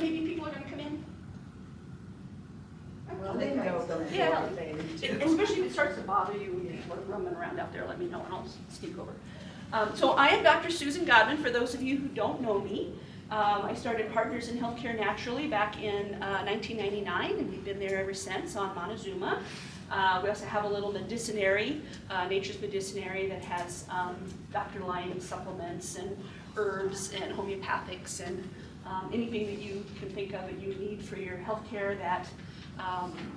maybe people are going to come in? Well, they know the Yeah, thing. especially if it starts to bother you and people are roaming around out there, let me know and I'll sneak over. So I am Dr. Susan Godman, for those of you who don't know me. I started Partners in Healthcare Naturally back in 1999, and we've been there ever since on Montezuma. We also have a little medicinary, Nature's Medicinary, that has Dr. Lyon supplements and herbs and homeopathics and anything that you can think of that you need for your healthcare that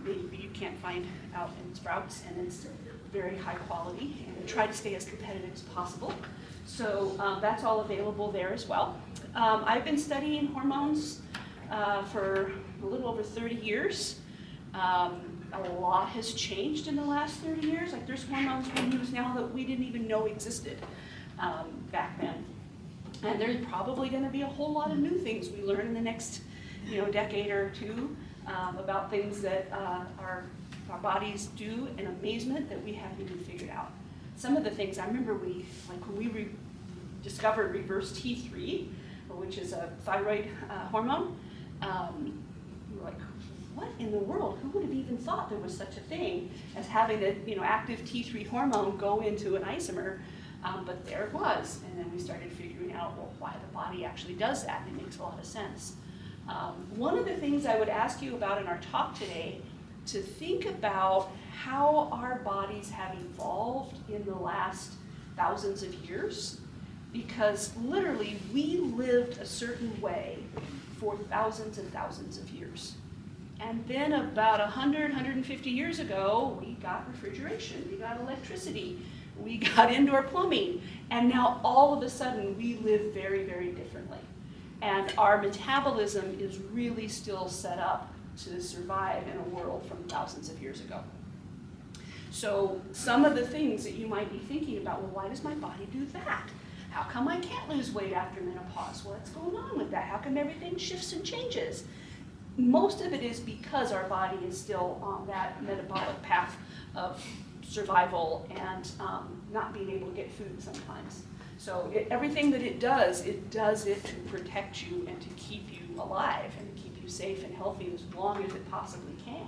maybe you can't find out in Sprouts, and it's very high quality, and we try to stay as competitive as possible. So that's all available there as well. I've been studying hormones for a little over 30 years. A lot has changed in the last 30 years. Like, there's hormones we use now that we didn't even know existed back then. And there's probably going to be a whole lot of new things we learn in the next, decade or two about things that our bodies do in amazement that we haven't even figured out. Some of the things I remember when we discovered reverse T3, which is a thyroid hormone, we were like, what in the world? Who would have even thought there was such a thing as having a active T3 hormone go into an isomer? But there it was, and then we started figuring out why the body actually does that, and it makes a lot of sense. One of the things I would ask you about in our talk today, to think about how our bodies have evolved in the last thousands of years, because literally we lived a certain way for thousands and thousands of years. And then about 100, 150 years ago, we got refrigeration, we got electricity, we got indoor plumbing, and now all of a sudden we live very, very differently. And our metabolism is really still set up to survive in a world from thousands of years ago. So some of the things that you might be thinking about, well, why does my body do that? How come I can't lose weight after menopause? What's going on with that? How come everything shifts and changes? Most of it is because our body is still on that metabolic path of survival and not being able to get food sometimes. So everything that it does it to protect you and to keep you alive and to keep you safe and healthy as long as it possibly can.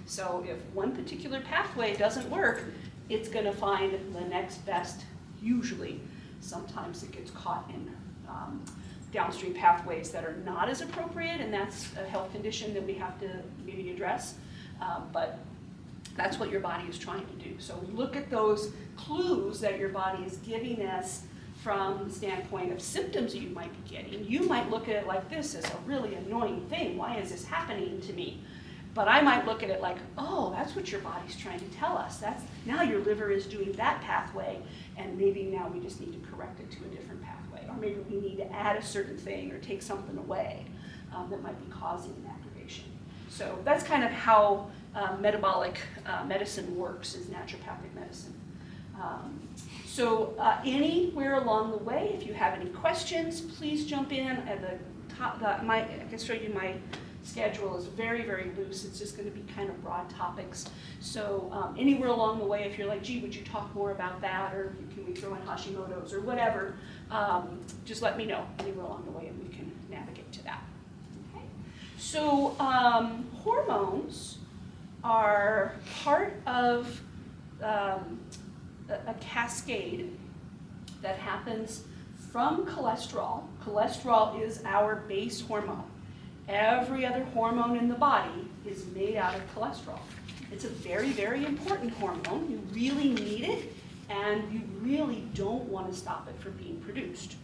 So if one particular pathway doesn't work, it's going to find the next best, usually. Sometimes it gets caught in downstream pathways that are not as appropriate, and that's a health condition that we have to maybe address. But that's what your body is trying to do. So look at those clues that your body is giving us from the standpoint of symptoms you might be getting. You might look at it like this as a really annoying thing. Why is this happening to me? But I might look at it like, oh, that's what your body's trying to tell us. Now your liver is doing that pathway, and maybe now we just need to correct it to a different pathway. Or maybe we need to add a certain thing or take something away that might be causing an aggravation. So that's kind of how metabolic medicine works, is naturopathic medicine. So anywhere along the way, if you have any questions, please jump in. At the top, I can show you my schedule is very, very loose. It's just going to be kind of broad topics. So anywhere along the way, if you're like, gee, would you talk more about that, or can we throw in Hashimoto's or whatever, just let me know anywhere along the way and we can navigate to that. Okay. So hormones are part of a cascade that happens from cholesterol. Cholesterol is our base hormone. Every other hormone in the body is made out of cholesterol. It's a very, very important hormone. You really need it, and you really don't want to stop it from being produced.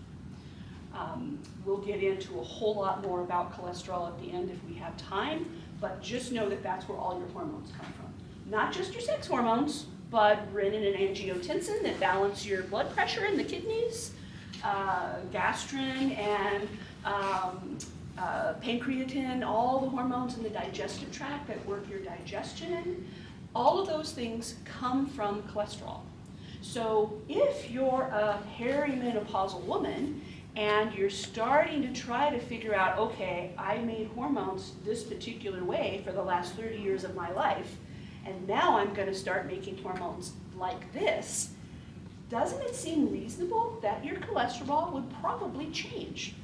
We'll get into a whole lot more about cholesterol at the end if we have time, but just know that that's where all your hormones come from. Not just your sex hormones, but renin and angiotensin that balance your blood pressure in the kidneys, gastrin and pancreatin, all the hormones in the digestive tract that work your digestion, all of those things come from cholesterol. So if you're a perimenopausal woman and you're starting to try to figure out, okay, I made hormones this particular way for the last 30 years of my life, and now I'm going to start making hormones like this, doesn't it seem reasonable that your cholesterol would probably change?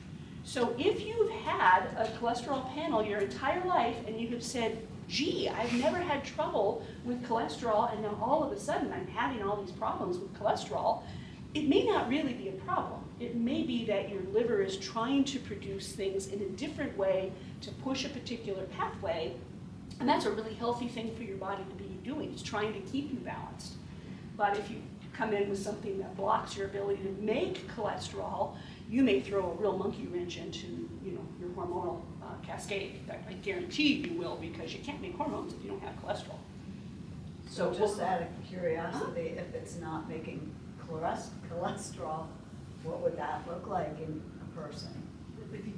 So if you've had a cholesterol panel your entire life and you have said, gee, I've never had trouble with cholesterol and now all of a sudden I'm having all these problems with cholesterol, it may not really be a problem. It may be that your liver is trying to produce things in a different way to push a particular pathway, and that's a really healthy thing for your body to be doing. It's trying to keep you balanced. But if you come in with something that blocks your ability to make cholesterol, you may throw a real monkey wrench into, your hormonal cascade. In fact, I guarantee you will, because you can't make hormones if you don't have cholesterol. So just out of curiosity, if it's not making cholesterol, what would that look like in a person?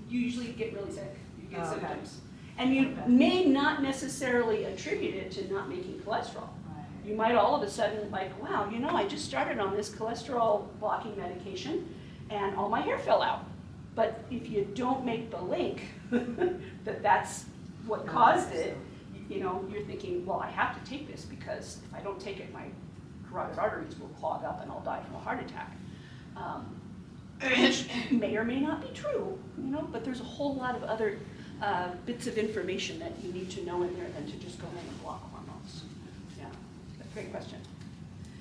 You usually get really sick. You get Oh, okay. symptoms. And you may not necessarily attribute it to not making cholesterol. Right. You might all of a sudden wow, I just started on this cholesterol blocking medication and all my hair fell out. But if you don't make the link that that's what caused it, you're thinking, well, I have to take this because if I don't take it, my carotid arteries will clog up and I'll die from a heart attack. Which may or may not be true, but there's a whole lot of other bits of information that you need to know in there than to just go in and block hormones. Yeah, great question.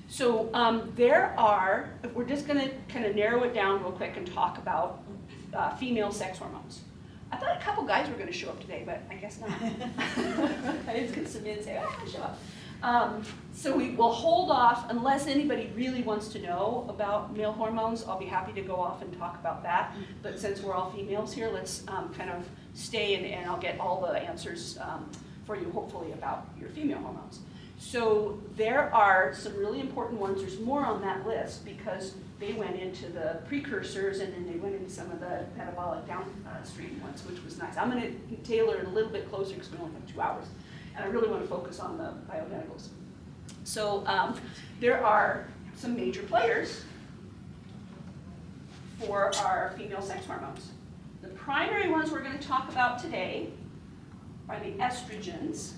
So we're just going to kind of narrow it down real quick and talk about female sex hormones. I thought a couple guys were going to show up today, but I guess not. I didn't get some in and say, I show up. So we will hold off unless anybody really wants to know about male hormones. I'll be happy to go off and talk about that. But since we're all females here, let's kind of stay and I'll get all the answers for you, hopefully, about your female hormones. So there are some really important ones. There's more on that list because they went into the precursors and then they went into some of the metabolic downstream ones, which was nice. I'm going to tailor it a little bit closer because we only have 2 hours. And I really want to focus on the bioidenticals. So there are some major players for our female sex hormones. The primary ones we're going to talk about today are the estrogens.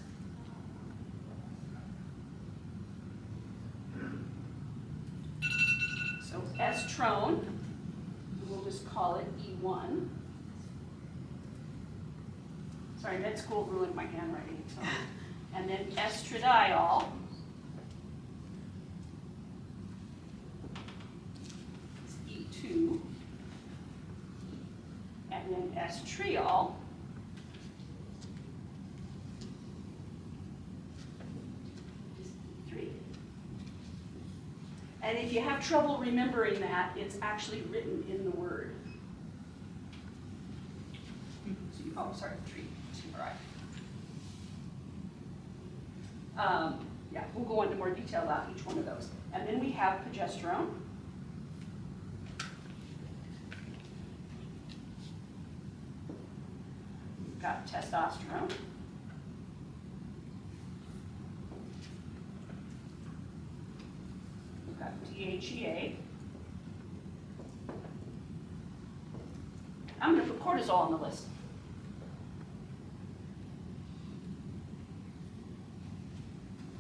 So estrone, we'll just call it E1. Sorry, med school ruined my handwriting. So. And then estradiol. Is E2. And then estriol. Is E3. And if you have trouble remembering that, it's actually written in the word. So oh, sorry, 3. All right. Yeah, we'll go into more detail about each one of those. And then we have progesterone. We've got testosterone. We've got DHEA. I'm going to put cortisol on the list.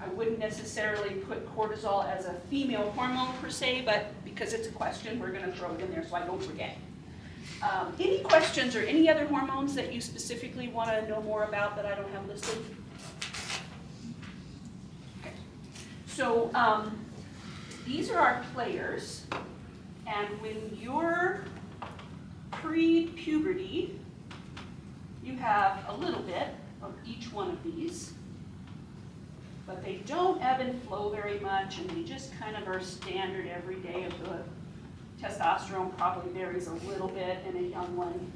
I wouldn't necessarily put cortisol as a female hormone per se, but because it's a question, we're going to throw it in there so I don't forget. Any questions or any other hormones that you specifically want to know more about that I don't have listed? Okay. So these are our players, and when you're pre-puberty, you have a little bit of each one of these. But they don't ebb and flow very much, and they just kind of are standard every day. Of the testosterone probably varies a little bit in a young one.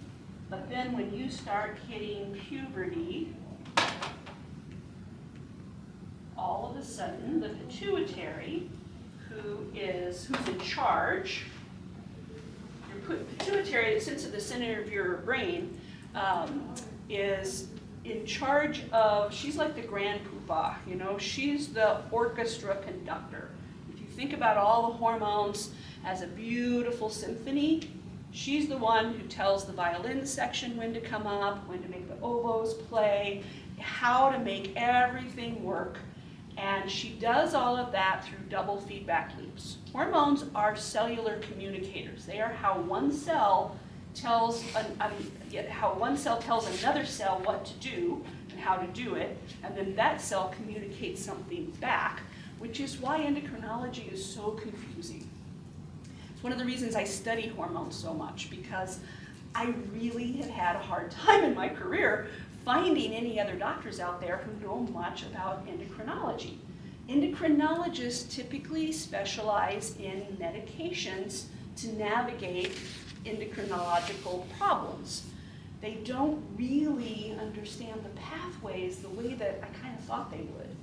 But then when you start hitting puberty, all of a sudden the pituitary, who's in charge, your pituitary, that sits at the center of your brain, is in charge of, she's like the grand poobah, she's the orchestra conductor. If you think about all the hormones as a beautiful symphony, she's the one who tells the violin section when to come up, when to make the oboes play, how to make everything work. And she does all of that through double feedback loops. Hormones are cellular communicators. They are how one cell tells, how one cell tells another cell what to do and how to do it, and then that cell communicates something back, which is why endocrinology is so confusing. It's one of the reasons I study hormones so much, because I really have had a hard time in my career finding any other doctors out there who know much about endocrinology. Endocrinologists typically specialize in medications to navigate endocrinological problems. They don't really understand the pathways the way that I kind of thought they would.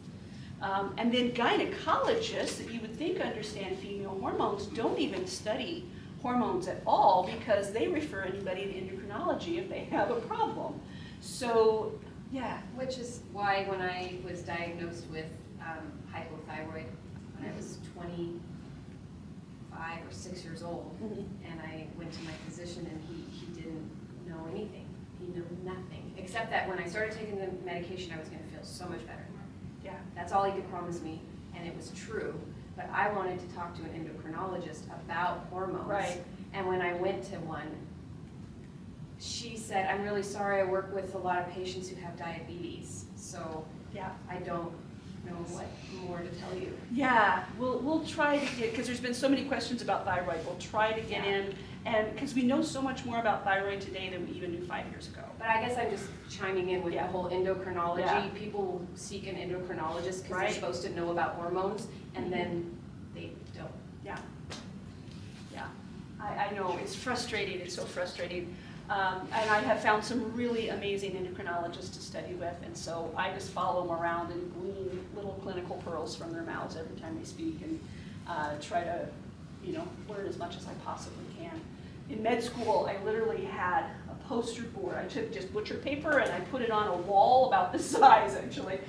And then gynecologists, that you would think understand female hormones, don't even study hormones at all, because they refer anybody to endocrinology if they have a problem. So, yeah. Which is why when I was diagnosed with hypothyroid when I was 25 or 6 years old, and I went to my physician, and he didn't know anything. He knew nothing, except that when I started taking the medication, I was going to feel so much better. Yeah. That's all he could promise me, and it was true. But I wanted to talk to an endocrinologist about hormones. Right. And when I went to one, she said, "I'm really sorry, I work with a lot of patients who have diabetes, so Yeah. I don't know what more to tell you." Yeah, we'll try to get, because there's been so many questions about thyroid, we'll try to get in, and because we know so much more about thyroid today than we even knew 5 years ago. But I guess I'm just chiming in with the whole endocrinology. Yeah. People seek an endocrinologist because Right. they're supposed to know about hormones, and then they don't. Yeah, yeah, I know, it's frustrating, it's so frustrating. And I have found some really amazing endocrinologists to study with, and so I just follow them around and glean little clinical pearls from their mouths every time they speak, and try to, learn as much as I possibly can. In med school, I literally had a poster board. I took just butcher paper and I put it on a wall about this size, actually,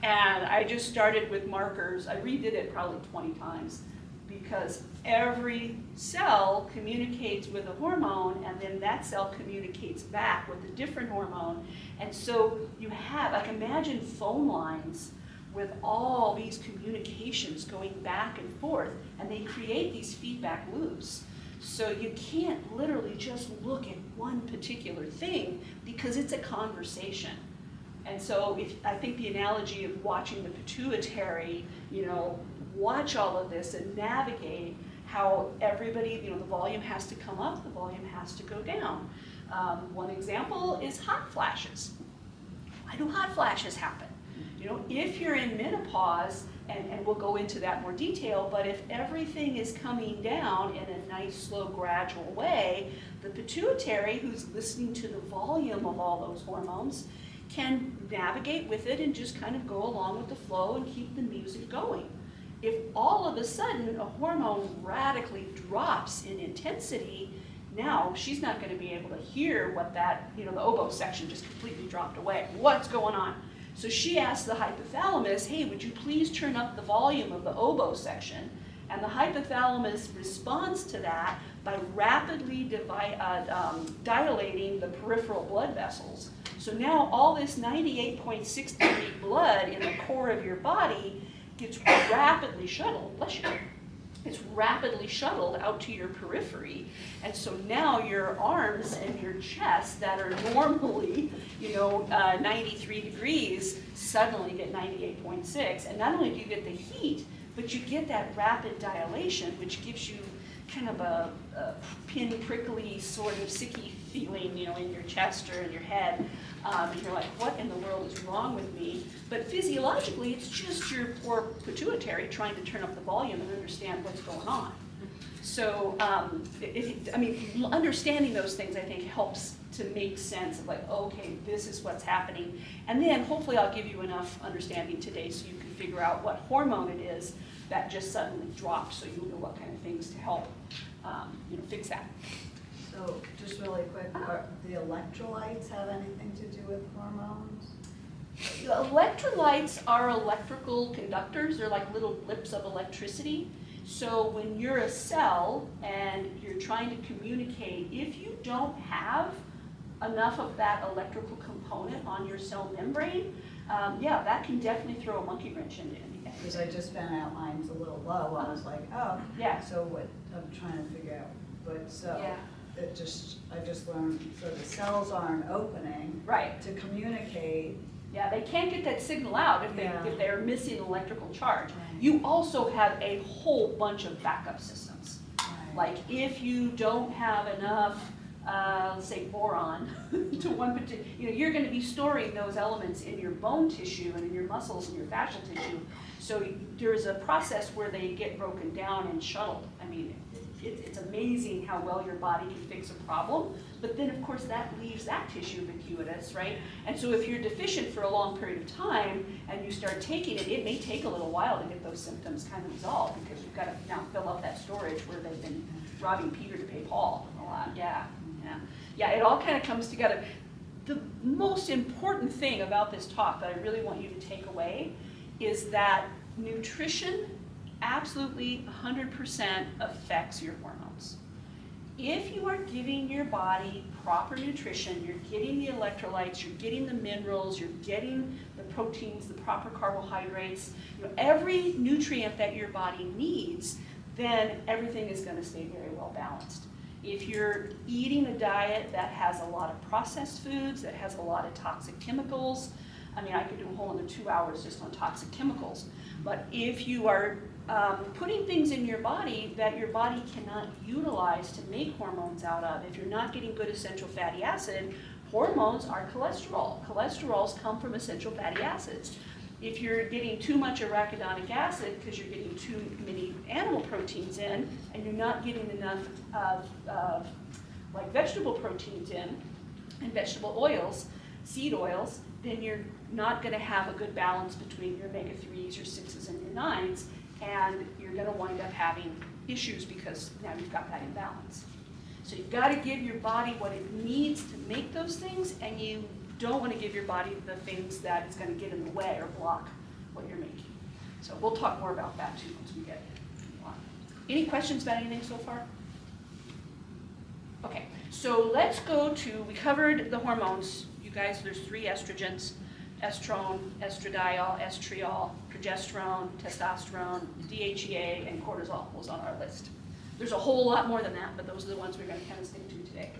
and I just started with markers. I redid it probably 20 times, because every cell communicates with a hormone, and then that cell communicates back with a different hormone. And so you have, like, imagine phone lines with all these communications going back and forth, and they create these feedback loops. So you can't literally just look at one particular thing, because it's a conversation. And so I think the analogy of watching the pituitary, watch all of this and navigate how everybody, the volume has to come up, the volume has to go down. One example is hot flashes. Why do hot flashes happen? If you're in menopause, and we'll go into that more detail, but if everything is coming down in a nice, slow, gradual way, the pituitary, who's listening to the volume of all those hormones, can navigate with it and just kind of go along with the flow and keep the music going. If all of a sudden a hormone radically drops in intensity, now she's not going to be able to hear what that, the oboe section just completely dropped away. What's going on? So she asked the hypothalamus, "Hey, would you please turn up the volume of the oboe section?" And the hypothalamus responds to that by rapidly dilating the peripheral blood vessels. So now all this 98.6 degree blood in the core of your body gets rapidly shuttled, bless you, it's rapidly shuttled out to your periphery. And so now your arms and your chest that are normally, 93 degrees, suddenly get 98.6. And not only do you get the heat, but you get that rapid dilation, which gives you kind of a pin prickly sort of sicky feeling, in your chest or in your head. And you're like, what in the world is wrong with me? But physiologically, it's just your poor pituitary trying to turn up the volume and understand what's going on. So, understanding those things, I think, helps to make sense of like, okay, this is what's happening. And then hopefully I'll give you enough understanding today so you can figure out what hormone it is that just suddenly dropped, so you'll know what kind of things to help fix that. So just really quick, the electrolytes have anything to do with hormones? Electrolytes are electrical conductors. They're like little blips of electricity. So when you're a cell and you're trying to communicate, if you don't have enough of that electrical component on your cell membrane, that can definitely throw a monkey wrench into anything. Because I just found out mine's a little low. I was like, oh. Yeah. So what, I'm trying to figure out, but so. Yeah. I just learned, so the cells aren't opening Right. to communicate. Yeah, they can't get that signal out Yeah. if they're missing electrical charge. Right. You also have a whole bunch of backup systems. Right. Like if you don't have enough, let's say boron to one particular, you're going to be storing those elements in your bone tissue and in your muscles and your fascial tissue. So there's a process where they get broken down and shuttled. I mean, it's amazing how well your body can fix a problem, but then of course that leaves that tissue ubiquitous, right? And so if you're deficient for a long period of time and you start taking it, it may take a little while to get those symptoms kind of resolved because you've got to now fill up that storage where they've been robbing Peter to pay Paul a lot. Yeah, it all kind of comes together. The most important thing about this talk that I really want you to take away is that nutrition absolutely 100% affects your hormones. If you are giving your body proper nutrition, you're getting the electrolytes, you're getting the minerals, you're getting the proteins, the proper carbohydrates, every nutrient that your body needs, then everything is going to stay very well balanced. If you're eating a diet that has a lot of processed foods, that has a lot of toxic chemicals, I mean, I could do a whole other 2 hours just on toxic chemicals, but if you are putting things in your body that your body cannot utilize to make hormones out of, if you're not getting good essential fatty acid, hormones are cholesterol. Cholesterols come from essential fatty acids. If you're getting too much arachidonic acid because you're getting too many animal proteins in and you're not getting enough of like vegetable proteins in and vegetable oils, seed oils, then you're not going to have a good balance between your omega-3s, your 6s, and your 9s, and you're going to wind up having issues because now you've got that imbalance. So you've got to give your body what it needs to make those things, and you don't want to give your body the things that is going to get in the way or block what you're making. So we'll talk more about that too once we get on. Any questions about anything so far? Okay, so let's go to, we covered the hormones. You guys, there's 3 estrogens: estrone, estradiol, estriol, progesterone, testosterone, DHEA, and cortisol was on our list. There's a whole lot more than that, but those are the ones we're going to kind of stick to today.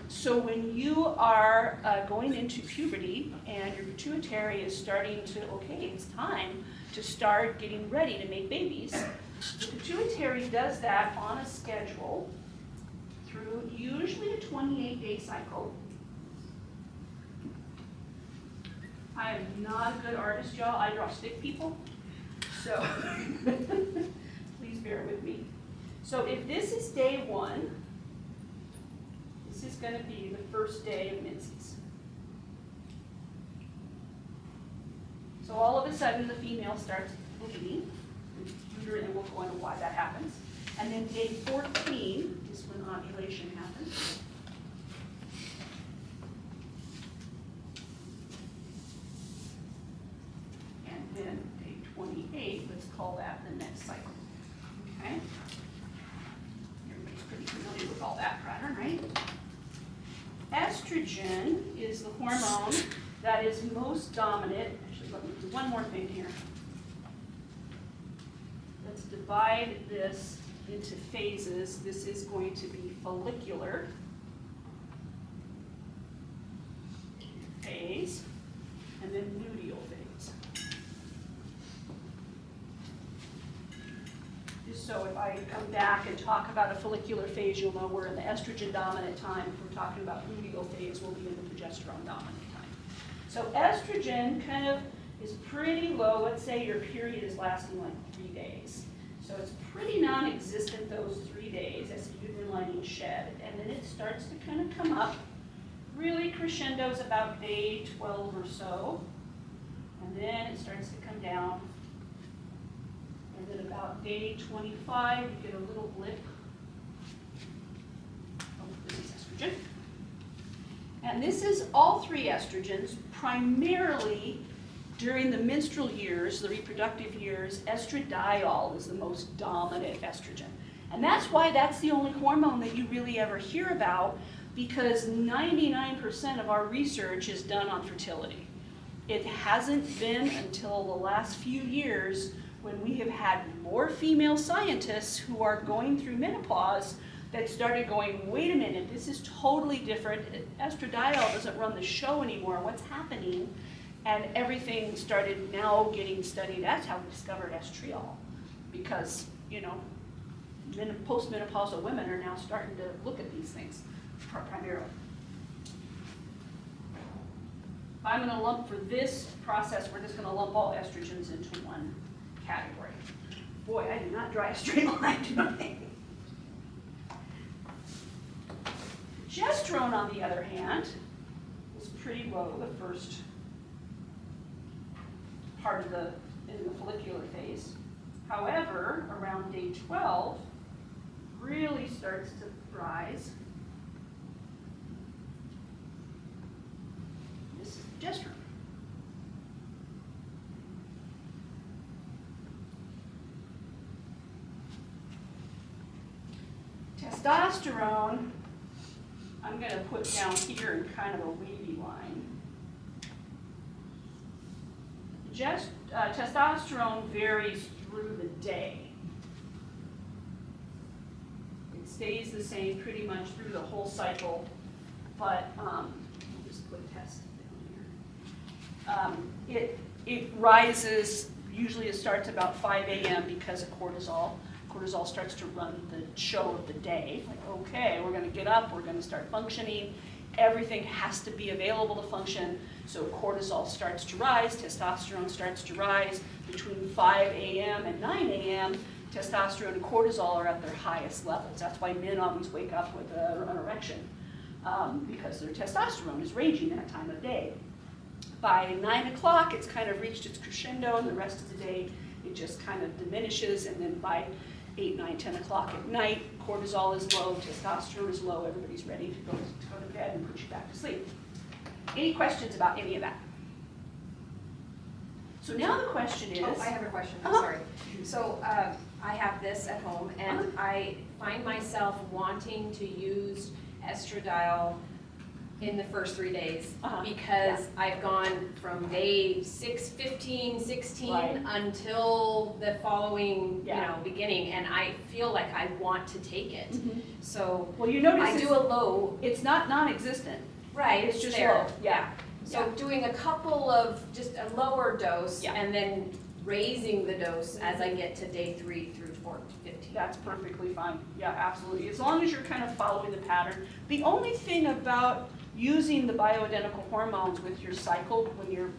So when you are going into puberty and your pituitary is starting to, okay, it's time to start getting ready to make babies, the pituitary does that on a schedule through usually a 28-day cycle. I am not a good artist, y'all. I draw stick people, so please bear with me. So if this is day 1, this is going to be the first day of menses. So all of a sudden the female starts bleeding, and we'll go into why that happens. And then day 14 is when ovulation happens. And then day 28, let's call that the next cycle. Okay? Everybody's pretty familiar with all that pattern, right? Estrogen is the hormone that is most dominant. Actually, let me do one more thing here. Let's divide this into phases. This is going to be follicular phase and then luteal phase. Just so if I come back and talk about a follicular phase, you'll know we're in the estrogen dominant time. If we're talking about luteal phase, we'll be in the progesterone dominant time. So estrogen kind of is pretty low. Let's say your period is lasting like 3 days. So it's pretty non-existent those 3 days as the uterine lining shed, and then it starts to kind of come up. Really crescendos about day 12 or so, and then it starts to come down. And then about day 25, you get a little blip. Oh, this is estrogen. And this is all 3 estrogens, primarily during the menstrual years, the reproductive years. Estradiol is the most dominant estrogen. And that's why that's the only hormone that you really ever hear about, because 99% of our research is done on fertility. It hasn't been until the last few years when we have had more female scientists who are going through menopause that started going, wait a minute, this is totally different. Estradiol doesn't run the show anymore. What's happening? And everything started now getting studied. That's how we discovered estriol. Because, you know, postmenopausal women are now starting to look at these things primarily. If I'm going to lump for this process, we're just going to lump all estrogens into one category. Boy, I do not draw a straight line, do I? Progesterone, on the other hand, is pretty low the first part of in the follicular phase. However, around day 12, really starts to rise. This is progesterone. Testosterone, I'm going to put down here in kind of a wavy line. Testosterone varies through the day. It stays the same pretty much through the whole cycle, but we'll just put test down here. It rises, usually it starts about 5 a.m. because of cortisol. Cortisol starts to run the show of the day. Like, okay, we're going to get up, we're going to start functioning. Everything has to be available to function. So cortisol starts to rise, testosterone starts to rise. Between 5 a.m. and 9 a.m., testosterone and cortisol are at their highest levels. That's why men always wake up with an erection, because their testosterone is raging that time of day. By 9 o'clock, it's kind of reached its crescendo, and the rest of the day, it just kind of diminishes, and then by 8, 9, 10 o'clock at night, cortisol is low, testosterone is low, everybody's ready to go to bed and put you back to sleep. Any questions about any of that? So now the question is... Oh, I have a question, I'm Uh-huh. sorry. So I have this at home, and I find myself wanting to use estradiol in the first 3 days, because I've gone from day 6, 15, 16 Right. until the following, Yeah. beginning, and I feel like I want to take it. Mhm. So Well, you notice I do a low, it's not non-existent. right, It's it's just there. low, yeah. So Yeah. doing a couple of, just a lower dose, Yeah. and then raising the dose as I get to day 3 through 15. That's perfectly fine. Yeah, absolutely. As long as you're kind of following the pattern. The only thing about using the bioidentical hormones with your cycle when you're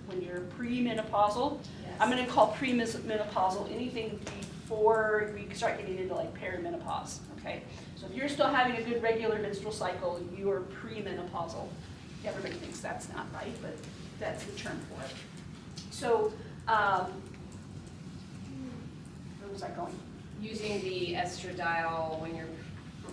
premenopausal, Yes. I'm going to call premenopausal anything before we start getting into like perimenopause. Okay, so if you're still having a good regular menstrual cycle, you are premenopausal. Everybody thinks that's not right, but that's the term for it. So, where was I going? Using the estradiol when you're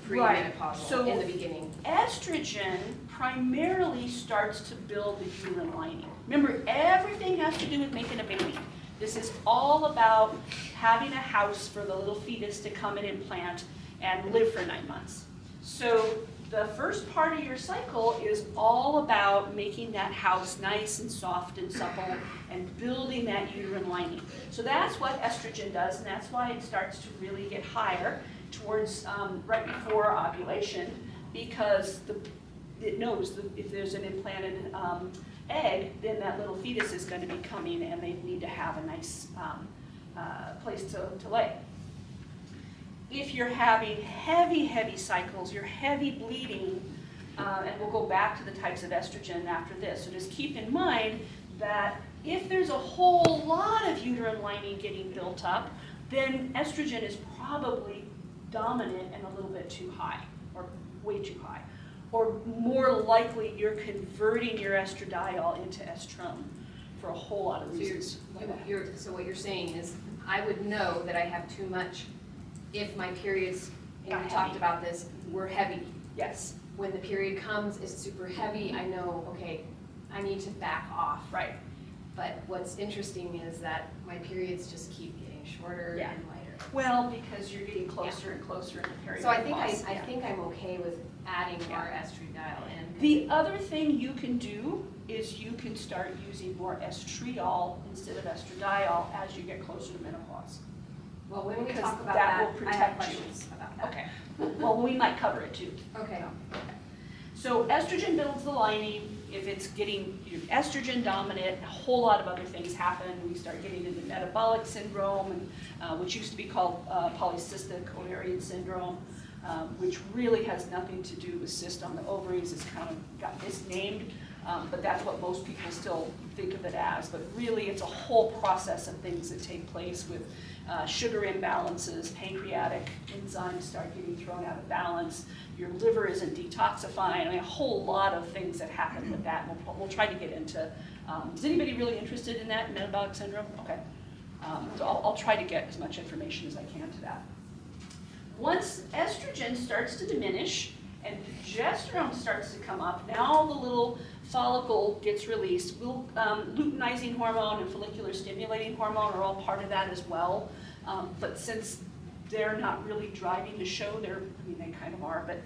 Right. premenopausal So- in the beginning. Estrogen primarily starts to build the uterine lining. Remember, everything has to do with making a baby. This is all about having a house for the little fetus to come and implant and live for 9 months. So the first part of your cycle is all about making that house nice and soft and supple and building that uterine lining. So that's what estrogen does, and that's why it starts to really get higher towards right before ovulation, because it knows that if there's an implanted egg, then that little fetus is going to be coming, and they need to have a nice place to lay. If you're having heavy cycles, you're heavy bleeding, and we'll go back to the types of estrogen after this. So just keep in mind that if there's a whole lot of uterine lining getting built up, then estrogen is probably dominant and a little bit too high, or way too high. Or more likely, you're converting your estradiol into estrone for a whole lot of reasons. So what you're saying is, I would know that I have too much if my periods, and Got we talked heavy. about this, were heavy. Yes, When the period comes, it's super heavy, I know, okay, I need to back off. right. But what's interesting is that my periods just keep getting shorter Yeah. and lighter. Well, because you're getting closer and closer to perimenopause. So I think Yeah. think I'm okay with adding more estradiol in. The other thing you can do is you can start using more estriol instead of estradiol as you get closer to menopause. Well, when we Because talk about that that, will I have protect you. questions about that. Okay, well, we might cover it too. Okay. So estrogen builds the lining. If it's getting estrogen dominant, a whole lot of other things happen. We start getting into metabolic syndrome, and, which used to be called polycystic ovarian syndrome, which really has nothing to do with cyst on the ovaries. It's kind of got misnamed, but that's what most people still think of it as. But really, it's a whole process of things that take place with sugar imbalances, pancreatic enzymes start getting thrown out of balance, your liver isn't detoxifying, I mean, a whole lot of things that happen with that. We'll try to get into, is anybody really interested in that, metabolic syndrome? Okay. So I'll try to get as much information as I can to that. Once estrogen starts to diminish and progesterone starts to come up, now the little follicle gets released. Luteinizing hormone and follicular stimulating hormone are all part of that as well. But since they're not really driving the show, they kind of are, but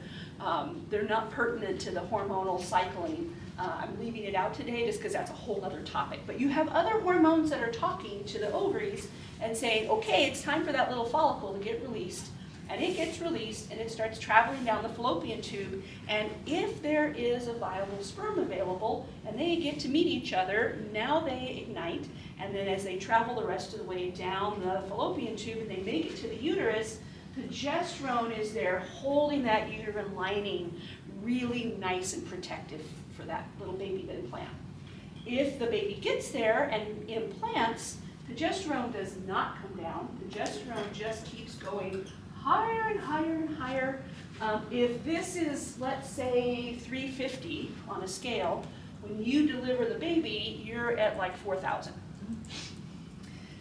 they're not pertinent to the hormonal cycling. I'm leaving it out today just because that's a whole other topic. But you have other hormones that are talking to the ovaries and saying, okay, it's time for that little follicle to get released. And it gets released and it starts traveling down the fallopian tube, and if there is a viable sperm available and they get to meet each other, now they ignite, and then as they travel the rest of the way down the fallopian tube and they make it to the uterus, progesterone is there holding that uterine lining really nice and protective for that little baby to implant. If the baby gets there and implants, progesterone does not come down. Progesterone just keeps going higher and higher and higher. If this is, let's say, 350 on a scale, when you deliver the baby, you're at like 4,000.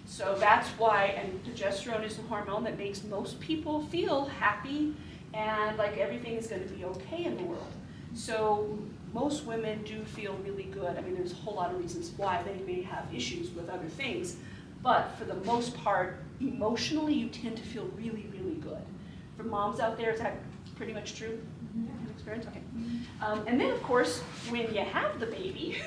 So that's why, and progesterone is the hormone that makes most people feel happy and like everything is going to be okay in the world. So most women do feel really good. I mean, there's a whole lot of reasons why they may have issues with other things, but for the most part, emotionally, you tend to feel really, really good. For moms out there, is that pretty much true? Experience? Okay. And then, of course, when you have the baby,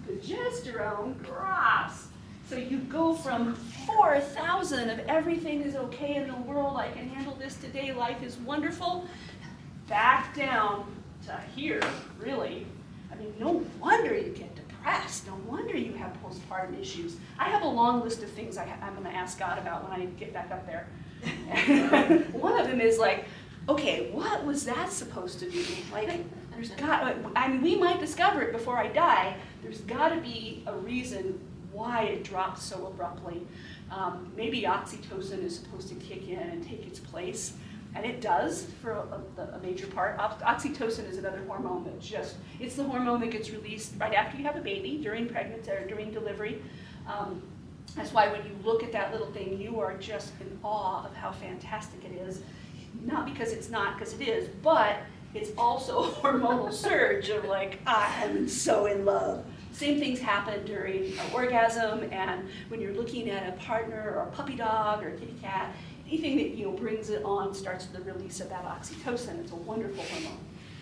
progesterone drops. So you go from 4,000 of everything is okay in the world, I can handle this today, life is wonderful, back down to here, really. I mean, no wonder you get depressed. No wonder you have postpartum issues. I have a long list of things I'm going to ask God about when I get back up there. One of them is like, okay, what was that supposed to do? Like, there's got, I mean, we might discover it before I die. There's got to be a reason why it drops so abruptly. Maybe oxytocin is supposed to kick in and take its place. And it does for a major part. Oxytocin is another hormone that it's the hormone that gets released right after you have a baby, during pregnancy or during delivery. That's why when you look at that little thing, you are just in awe of how fantastic it is. Not because it's not, because it is, but it's also a hormonal surge of like, I'm so in love. Same things happen during an orgasm, and when you're looking at a partner or a puppy dog or a kitty cat, anything that brings it on starts with the release of that oxytocin. It's a wonderful hormone.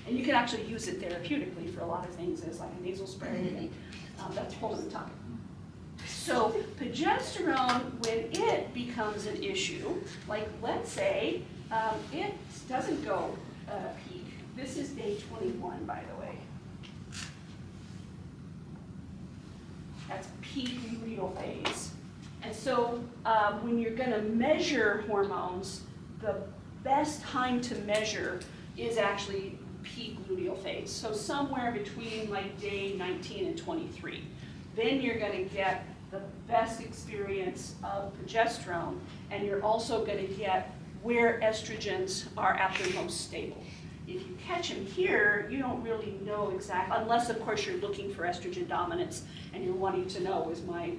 And you can actually use it therapeutically for a lot of things as like a nasal spray, and that's a whole other topic. So progesterone, when it becomes an issue, like let's say it doesn't go peak. This is day 21, by the way. That's peak luteal phase. And so when you're going to measure hormones, the best time to measure is actually peak luteal phase. So somewhere between like day 19 and 23. Then you're going to get the best experience of progesterone, and you're also going to get where estrogens are at their most stable. If you catch them here, you don't really know exactly, unless of course you're looking for estrogen dominance and you're wanting to know, is my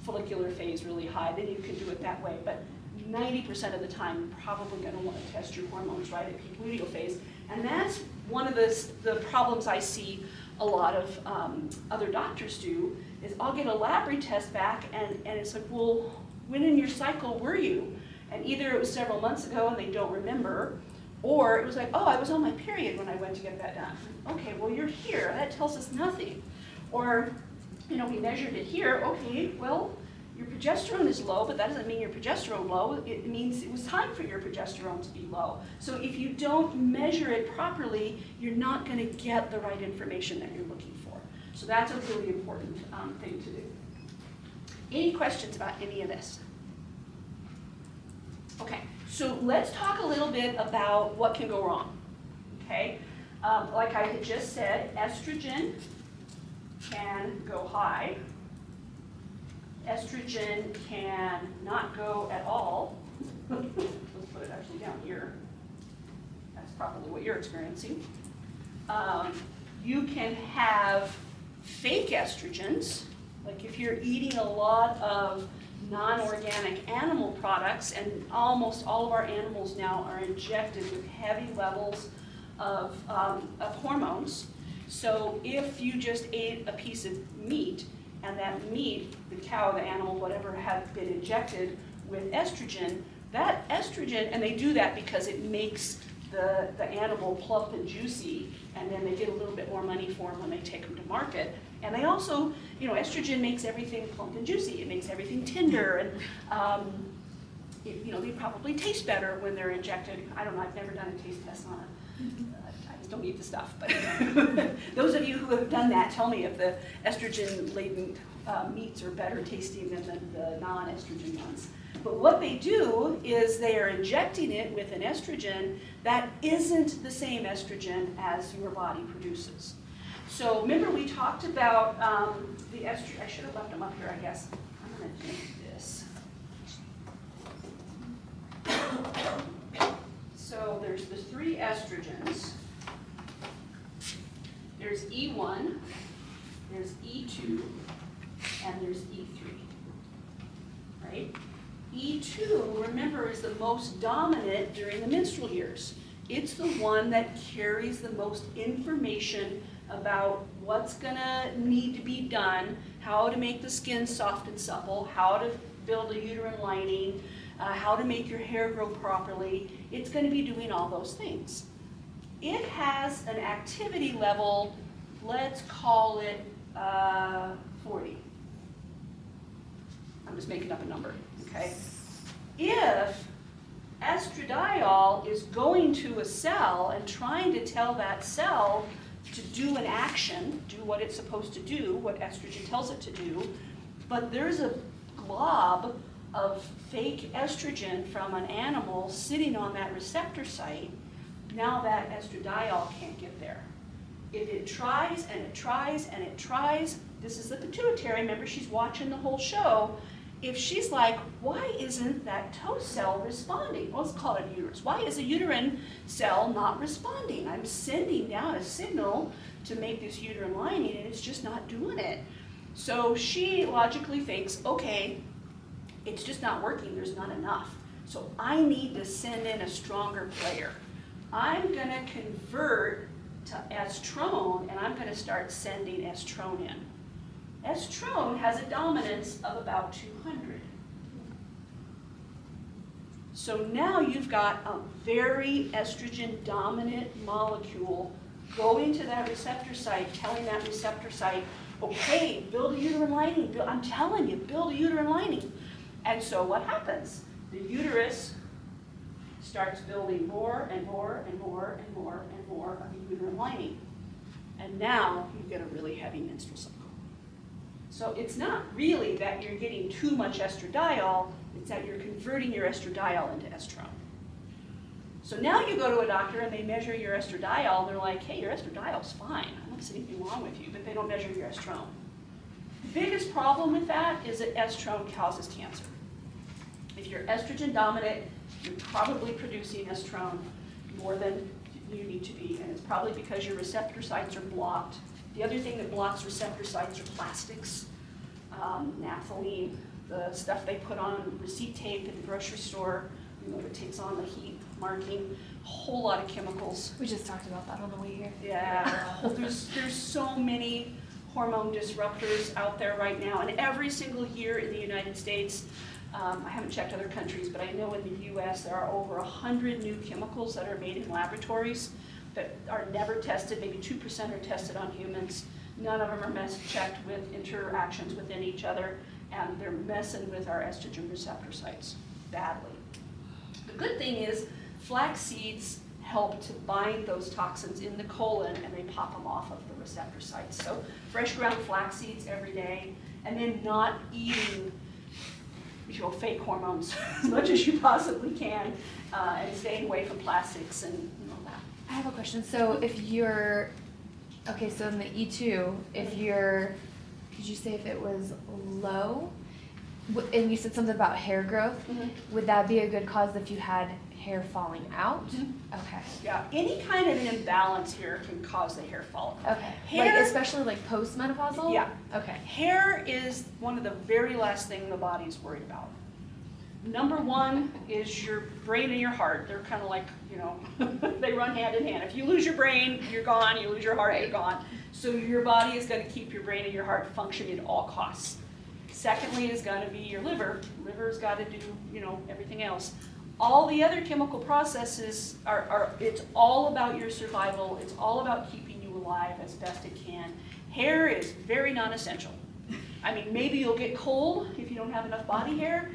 follicular phase really high, then you can do it that way. But 90% of the time, you're probably going to want to test your hormones right at peak luteal phase. And that's one of the problems I see a lot of other doctors do, is I'll get a lab retest back and it's like, well, when in your cycle were you? And either it was several months ago and they don't remember, or it was like, oh, I was on my period when I went to get that done. Okay, well, you're here. That tells us nothing. Or, we measured it here. Okay, well, Your progesterone is low, but that doesn't mean your progesterone low. It means it was time for your progesterone to be low. So if you don't measure it properly, you're not going to get the right information that you're looking for. So that's a really important thing to do. Any questions about any of this? Okay, so let's talk a little bit about what can go wrong. Okay, like I had just said, estrogen can go high. Estrogen can not go at all. Let's put it actually down here. That's probably what you're experiencing. You can have fake estrogens, like if you're eating a lot of non-organic animal products, and almost all of our animals now are injected with heavy levels of hormones. So if you just ate a piece of meat, and that meat, the cow, the animal, whatever, had been injected with estrogen, that estrogen, and they do that because it makes the animal plump and juicy, and then they get a little bit more money for them when they take them to market. And they also, estrogen makes everything plump and juicy. It makes everything tender, and they probably taste better when they're injected. I don't know, I've never done a taste test on it. I just don't eat the stuff. But those of you who have done that, tell me if the estrogen-laden meats are better tasting than the non-estrogen ones. But what they do is they are injecting it with an estrogen that isn't the same estrogen as your body produces. So remember we talked about the estrogen. I should have left them up here, I guess. I'm going to do this. So there's the 3 estrogens. There's E1, there's E2, and there's E3, right? E2, remember, is the most dominant during the menstrual years. It's the one that carries the most information about what's gonna need to be done, how to make the skin soft and supple, how to build a uterine lining, how to make your hair grow properly. It's gonna be doing all those things. It has an activity level, let's call it 40. I'm just making up a number, okay? If estradiol is going to a cell and trying to tell that cell to do an action, do what it's supposed to do, what estrogen tells it to do, but there's a glob of fake estrogen from an animal sitting on that receptor site, now that estradiol can't get there. If it tries and it tries and it tries, this is the pituitary, remember she's watching the whole show. If she's like, why isn't that toast cell responding? Well, let's call it a uterus. Why is a uterine cell not responding? I'm sending down a signal to make this uterine lining and it's just not doing it. So she logically thinks, okay, it's just not working, there's not enough. So I need to send in a stronger player. I'm gonna convert to estrone and I'm gonna start sending estrone in. Estrone has a dominance of about 200. So now you've got a very estrogen dominant molecule going to that receptor site, telling that receptor site, okay, build a uterine lining. I'm telling you, build a uterine lining. And so what happens? The uterus starts building more and more and more and more and more of a uterine lining. And now you get a really heavy menstrual cycle. So it's not really that you're getting too much estradiol, it's that you're converting your estradiol into estrone. So now you go to a doctor and they measure your estradiol and they're like, hey, your estradiol's fine. I don't see anything wrong with you, but they don't measure your estrone. The biggest problem with that is that estrone causes cancer. If you're estrogen dominant, you're probably producing estrone more than you need to be, and it's probably because your receptor sites are blocked. The other thing that blocks receptor sites are plastics, naphthalene, the stuff they put on receipt tape at the grocery store, that takes on the heat marking, a whole lot of chemicals. We just talked about that on the way here. Yeah, there's so many hormone disruptors out there right now, and every single year in the United States, I haven't checked other countries, but I know in the US there are over 100 new chemicals that are made in laboratories that are never tested. Maybe 2% are tested on humans. None of them are checked with interactions within each other. and they're messing with our estrogen receptor sites badly. The good thing is flax seeds help to bind those toxins in the colon, and they pop them off of the receptor sites. So fresh ground flax seeds every day, and then not eating fake hormones as much as you possibly can, and staying away from plastics and all that. I have a question. So if you're, okay, so in the E2, if you're, could you say if it was low? And you said something about hair growth. Mm-hmm. Would that be a good cause if you had hair falling out? Mm-hmm. Okay. Yeah, any kind of an imbalance here can cause the hair follicle. Okay. Hair, like especially like postmenopausal? Yeah. Okay. Hair is one of the very last thing the body's worried about. Number one is your brain and your heart. They're kind of like, they run hand in hand. If you lose your brain, you're gone. You lose your heart, you're gone. So your body is going to keep your brain and your heart functioning at all costs. Secondly is going to be your liver. Liver's got to do, everything else. All the other chemical processes it's all about your survival. It's all about keeping you alive as best it can. Hair is very non-essential. I mean, maybe you'll get cold if you don't have enough body hair,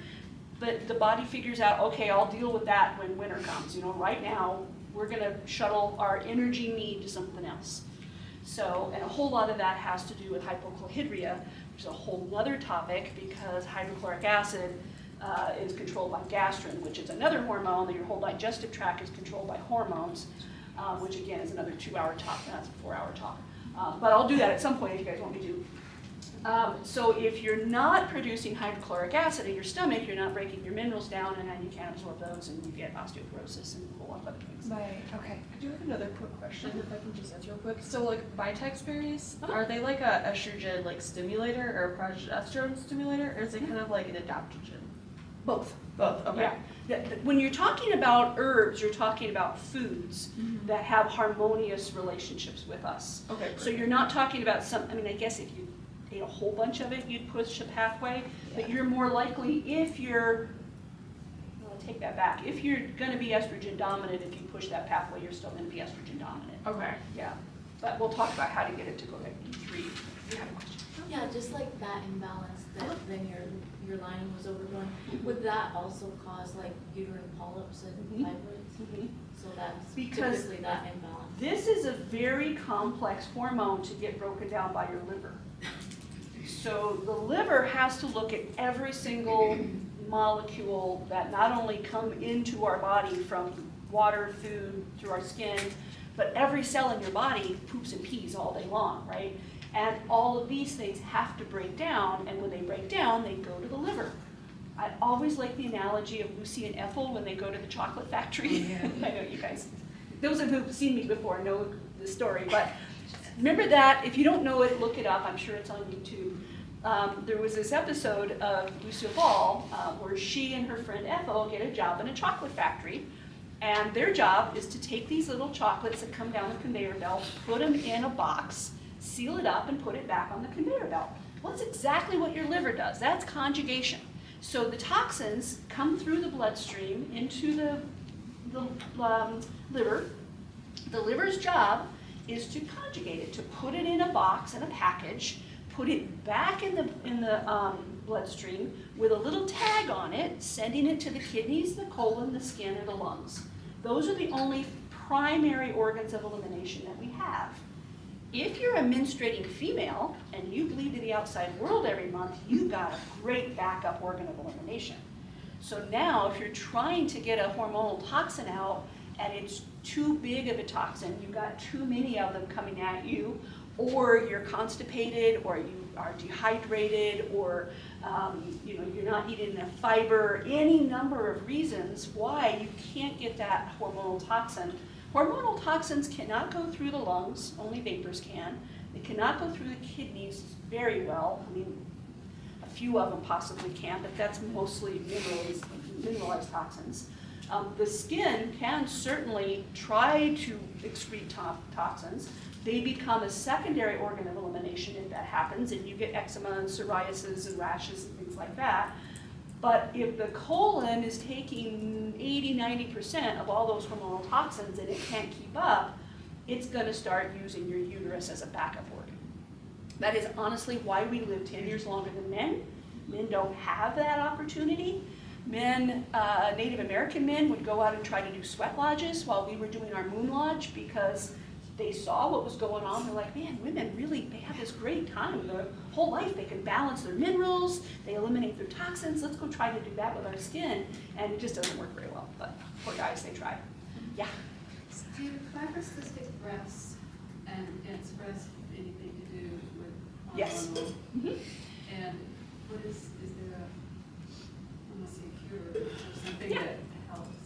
but the body figures out, okay, I'll deal with that when winter comes. Right now, we're going to shuttle our energy need to something else. So, and a whole lot of that has to do with hypochlorhydria, which is a whole other topic, because hydrochloric acid is controlled by gastrin, which is another hormone, that your whole digestive tract is controlled by hormones, which again is another 2-hour talk, and that's a 4-hour talk. But I'll do that at some point if you guys want me to. So if you're not producing hydrochloric acid in your stomach, you're not breaking your minerals down, and then you can't absorb those, and you get osteoporosis and a whole lot of other things. Right. Okay. I do have another quick question, if I can just answer real quick. So, like, Vitex berries, are they like a estrogen stimulator or a progesterone stimulator, or is it kind of like an adaptogen? Both. Both. Okay. Yeah. When you're talking about herbs, you're talking about foods that have harmonious relationships with us. Okay. So you're not talking about I guess if you ate a whole bunch of it, you'd push a pathway, but you're more likely, I'll take that back. If you're going to be estrogen dominant, if you push that pathway, you're still going to be estrogen dominant. Okay. Yeah. But we'll talk about how to get it to go to E3. You have a question? Yeah, just like that imbalance that then your lining was overgrowing, would that also cause like uterine polyps and fibroids? So that's Because typically that imbalance. This is a very complex hormone to get broken down by your liver. So the liver has to look at every single molecule that not only come into our body from water, food, through our skin, but every cell in your body poops and pees all day long, right? And all of these things have to break down, and when they break down, they go to the liver. I always like the analogy of Lucy and Ethel when they go to the chocolate factory. I know you guys, those of you who've seen me before know the story, but remember that. If you don't know it, look it up. I'm sure it's on YouTube. There was this episode of Lucille Ball where she and her friend Ethel get a job in a chocolate factory, and their job is to take these little chocolates that come down the conveyor belt, put them in a box, seal it up, and put it back on the conveyor belt. Well, that's exactly what your liver does. That's conjugation. So the toxins come through the bloodstream into the liver. The liver's job is to conjugate it, to put it in a box and a package, put it back in the bloodstream with a little tag on it, sending it to the kidneys, the colon, the skin, and the lungs. Those are the only primary organs of elimination that we have. If you're a menstruating female and you bleed to the outside world every month, you've got a great backup organ of elimination. So now if you're trying to get a hormonal toxin out and it's too big of a toxin, you've got too many of them coming at you, or you're constipated, or you are dehydrated, or you're not eating enough fiber, any number of reasons why you can't get that hormonal toxin. Hormonal toxins cannot go through the lungs, only vapors can. They cannot go through the kidneys very well. I mean, a few of them possibly can, but that's mostly mineralized toxins. The skin can certainly try to excrete toxins. They become a secondary organ of elimination if that happens, and you get eczema and psoriasis and rashes and things like that. But if the colon is taking 80–90% of all those hormonal toxins and it can't keep up, it's going to start using your uterus as a backup organ. That is honestly why we live 10 years longer than men, Men don't have that opportunity. Men, Native American men would go out and try to do sweat lodges while we were doing our moon lodge because they saw what was going on. They're like, man, women really, they have this great time. Their whole life they can balance their minerals, they eliminate their toxins. Let's go try to do that with our skin. And it just doesn't work very well. But poor guys, they try. Yeah. Do fibrocystic breasts and express anything to do with hormonal? Yes. Mhm. And what is there a, I want to say a cure or something Yeah. that helps?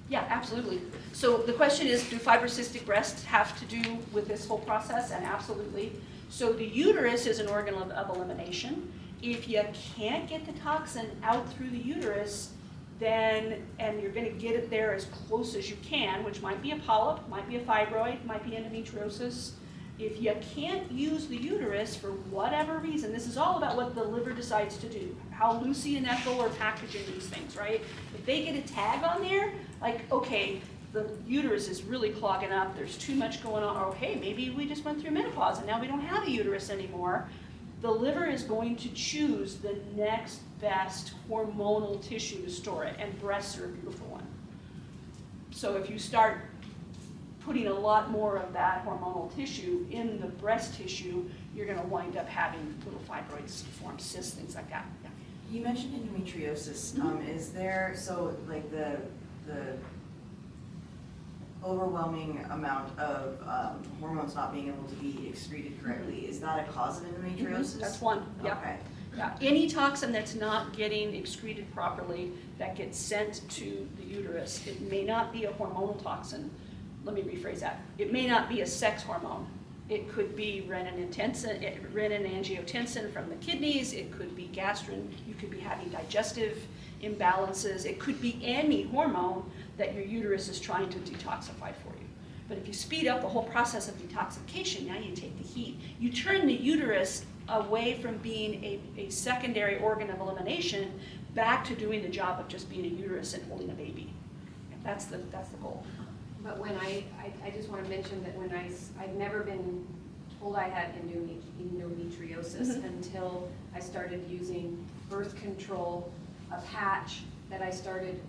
Yeah, absolutely. So the question is, do fibrocystic breasts have to do with this whole process? And absolutely. So the uterus is an organ of elimination. If you can't get the toxin out through the uterus, then, and you're going to get it there as close as you can, which might be a polyp, might be a fibroid, might be endometriosis. If you can't use the uterus for whatever reason, this is all about what the liver decides to do, how Lucy and Ethel are packaging these things, right? If they get a tag on there, like, okay, the uterus is really clogging up, there's too much going on, or hey, maybe we just went through menopause and now we don't have a uterus anymore, the liver is going to choose the next best hormonal tissue to store it, and breasts are a beautiful one. So if you start putting a lot more of that hormonal tissue in the breast tissue, you're going to wind up having little fibroids form, cysts, things like that. Yeah. You mentioned endometriosis. Is there, so like the overwhelming amount of hormones not being able to be excreted correctly, is that a cause of endometriosis? That's one, yeah. Okay. Yeah. Any toxin that's not getting excreted properly that gets sent to the uterus, it may not be a hormonal toxin. Let me rephrase that. It may not be a sex hormone. It could be renin-angiotensin from the kidneys. It could be gastrin. You could be having digestive imbalances. It could be any hormone that your uterus is trying to detoxify for you. But if you speed up the whole process of detoxification, now you take the heat. You turn the uterus away from being a secondary organ of elimination back to doing the job of just being a uterus and holding a baby. That's the goal. But when I just want to mention that when I'd never been told I had endometriosis until I started using birth control, a patch that I started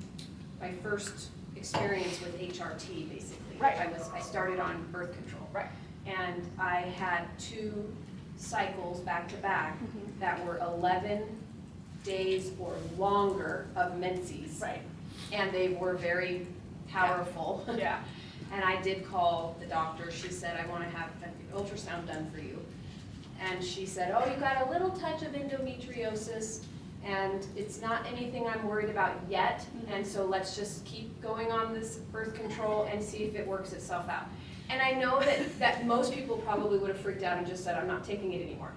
my first experience with HRT, basically. Right. I started on birth control. Right. And I had 2 cycles back to back that were 11 days or longer of menses. Right. And they were very powerful. Yeah. And I did call the doctor. She said, I want to have an ultrasound done for you. And she said, oh, you got a little touch of endometriosis, and it's not anything I'm worried about yet. And so let's just keep going on this birth control and see if it works itself out. And I know that most people probably would have freaked out and just said, I'm not taking it anymore.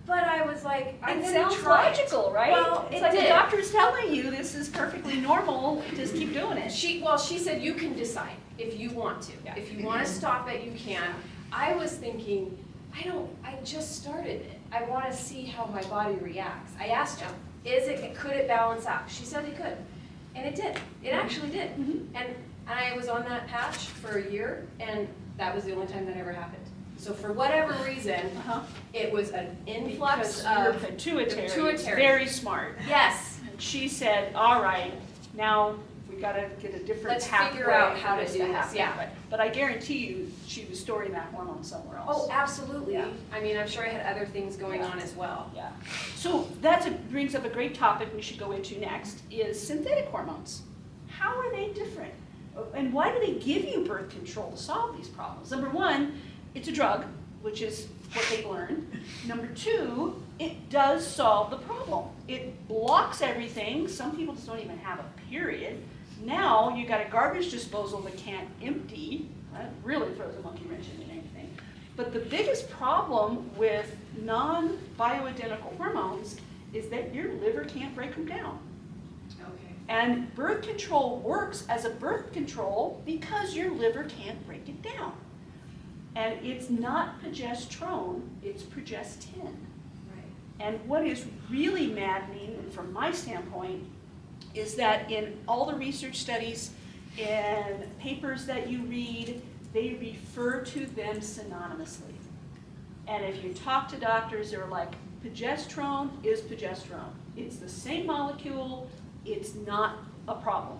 But I was like, I'm It going sounds to try it. logical, right? Well, it's it like did. the doctor's telling you this is perfectly normal, just keep doing it. She said you can decide if you want to. Yeah. If you want to stop it, you can. I was thinking, I just started it. I want to see how my body reacts. I asked her, could it balance out? She said it could. And it did. It actually did. And I was on that patch for a year, and that was the only time that ever happened. So for whatever reason, it was an influx Because your of pituitary is very smart. Yes. And she said, all right, now we gotta get a different Let's pathway figure out for how to this do this, happen. yeah. But I guarantee you, she was storing that hormone somewhere else. Oh, absolutely. Yeah. I mean, I'm sure I had other things going on as well. Yeah. So that brings up a great topic we should go into next, is synthetic hormones. How are they different? And why do they give you birth control to solve these problems? Number one, it's a drug, which is what they learned. Number two, it does solve the problem. It blocks everything. Some people just don't even have a period. Now you got a garbage disposal that can't empty. That really throws a monkey wrench into anything. But the biggest problem with non-bioidentical hormones is that your liver can't break them down. Okay. And birth control works as a birth control because your liver can't break it down. And it's not progesterone, it's progestin. Right. And what is really maddening, from my standpoint, is that in all the research studies and papers that you read, they refer to them synonymously. And if you talk to doctors, they're like, progesterone is progesterone. It's the same molecule, it's not a problem.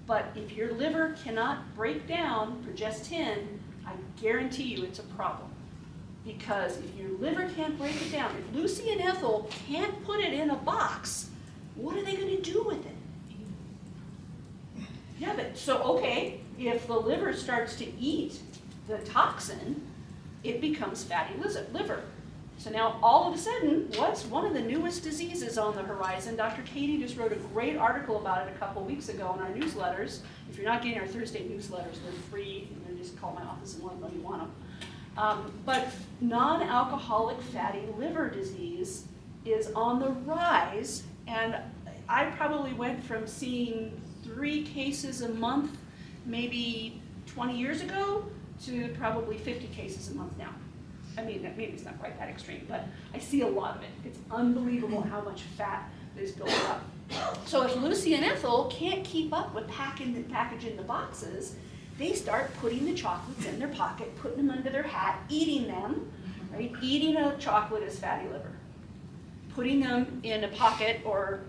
But if your liver cannot break down progestin, I guarantee you it's a problem. Because if your liver can't break it down, if Lucy and Ethel can't put it in a box, what are they going to do with it? Yeah, but so, okay, if the liver starts to eat the toxin, it becomes fatty liver. So now all of a sudden, what's one of the newest diseases on the horizon? Dr. Katie just wrote a great article about it a couple weeks ago in our newsletters. If you're not getting our Thursday newsletters, they're free. And just call my office and let them know you want them. But non-alcoholic fatty liver disease is on the rise, and I probably went from seeing 3 cases a month maybe 20 years ago to probably 50 cases a month now. I mean, maybe it's not quite that extreme, but I see a lot of it. It's unbelievable how much fat is built up. So if Lucy and Ethel can't keep up with packaging the boxes, they start putting the chocolates in their pocket, putting them under their hat, eating them, right? Eating a chocolate is fatty liver. Putting them in a pocket or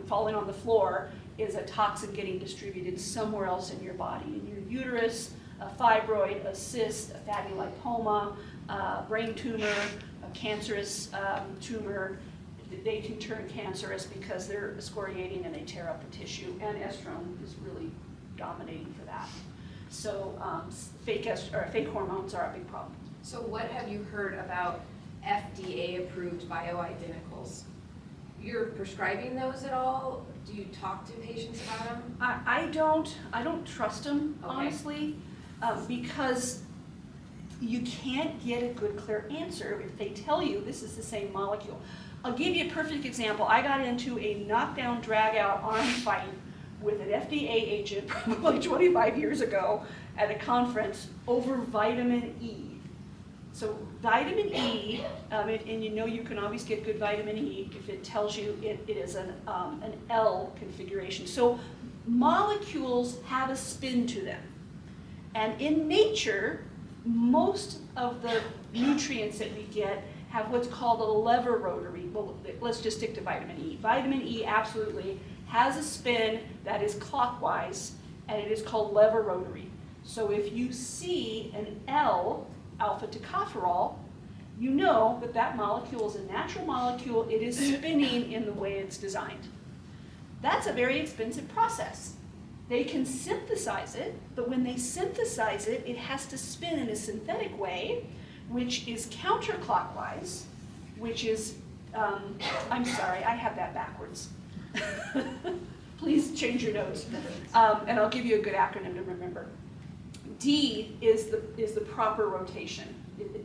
falling on the floor is a toxin getting distributed somewhere else in your body, in your uterus, a fibroid, a cyst, a fatty lipoma, a brain tumor, a cancerous tumor. They can turn cancerous because they're excoriating and they tear up the tissue, and estrone is really dominating for that. So fake hormones are a big problem. So what have you heard about FDA-approved bioidenticals? You're prescribing those at all? Do you talk to patients about them? I don't trust them, Okay. honestly, because you can't get a good, clear answer if they tell you this is the same molecule. I'll give you a perfect example. I got into a knockdown, drag-out arm fight with an FDA agent probably 25 years ago at a conference over vitamin E. So vitamin E, and you know you can always get good vitamin E if it tells you it is an L configuration. So molecules have a spin to them. And in nature, most of the nutrients that we get have what's called a lever rotary. Well, let's just stick to vitamin E. Vitamin E absolutely has a spin that is clockwise, and it is called lever rotary. So if you see an L, alpha tocopherol, you know that that molecule is a natural molecule. It is spinning in the way it's designed. That's a very expensive process. They can synthesize it, but when they synthesize it, it has to spin in a synthetic way, which is counterclockwise, which is, I'm sorry, I have that backwards. Please change your notes. And I'll give you a good acronym to remember. D is the proper rotation.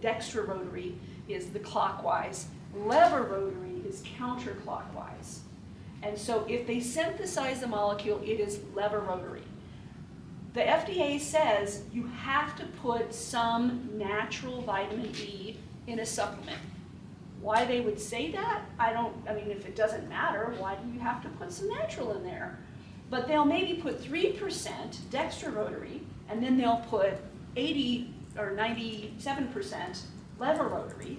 Dextrorotary is the clockwise. Lever rotary is counterclockwise. And so if they synthesize the molecule, it is lever rotary. The FDA says you have to put some natural vitamin E in a supplement. Why they would say that, I mean, if it doesn't matter, why do you have to put some natural in there? But they'll maybe put 3% dextrorotary, and then they'll put 80 or 97% lever rotary,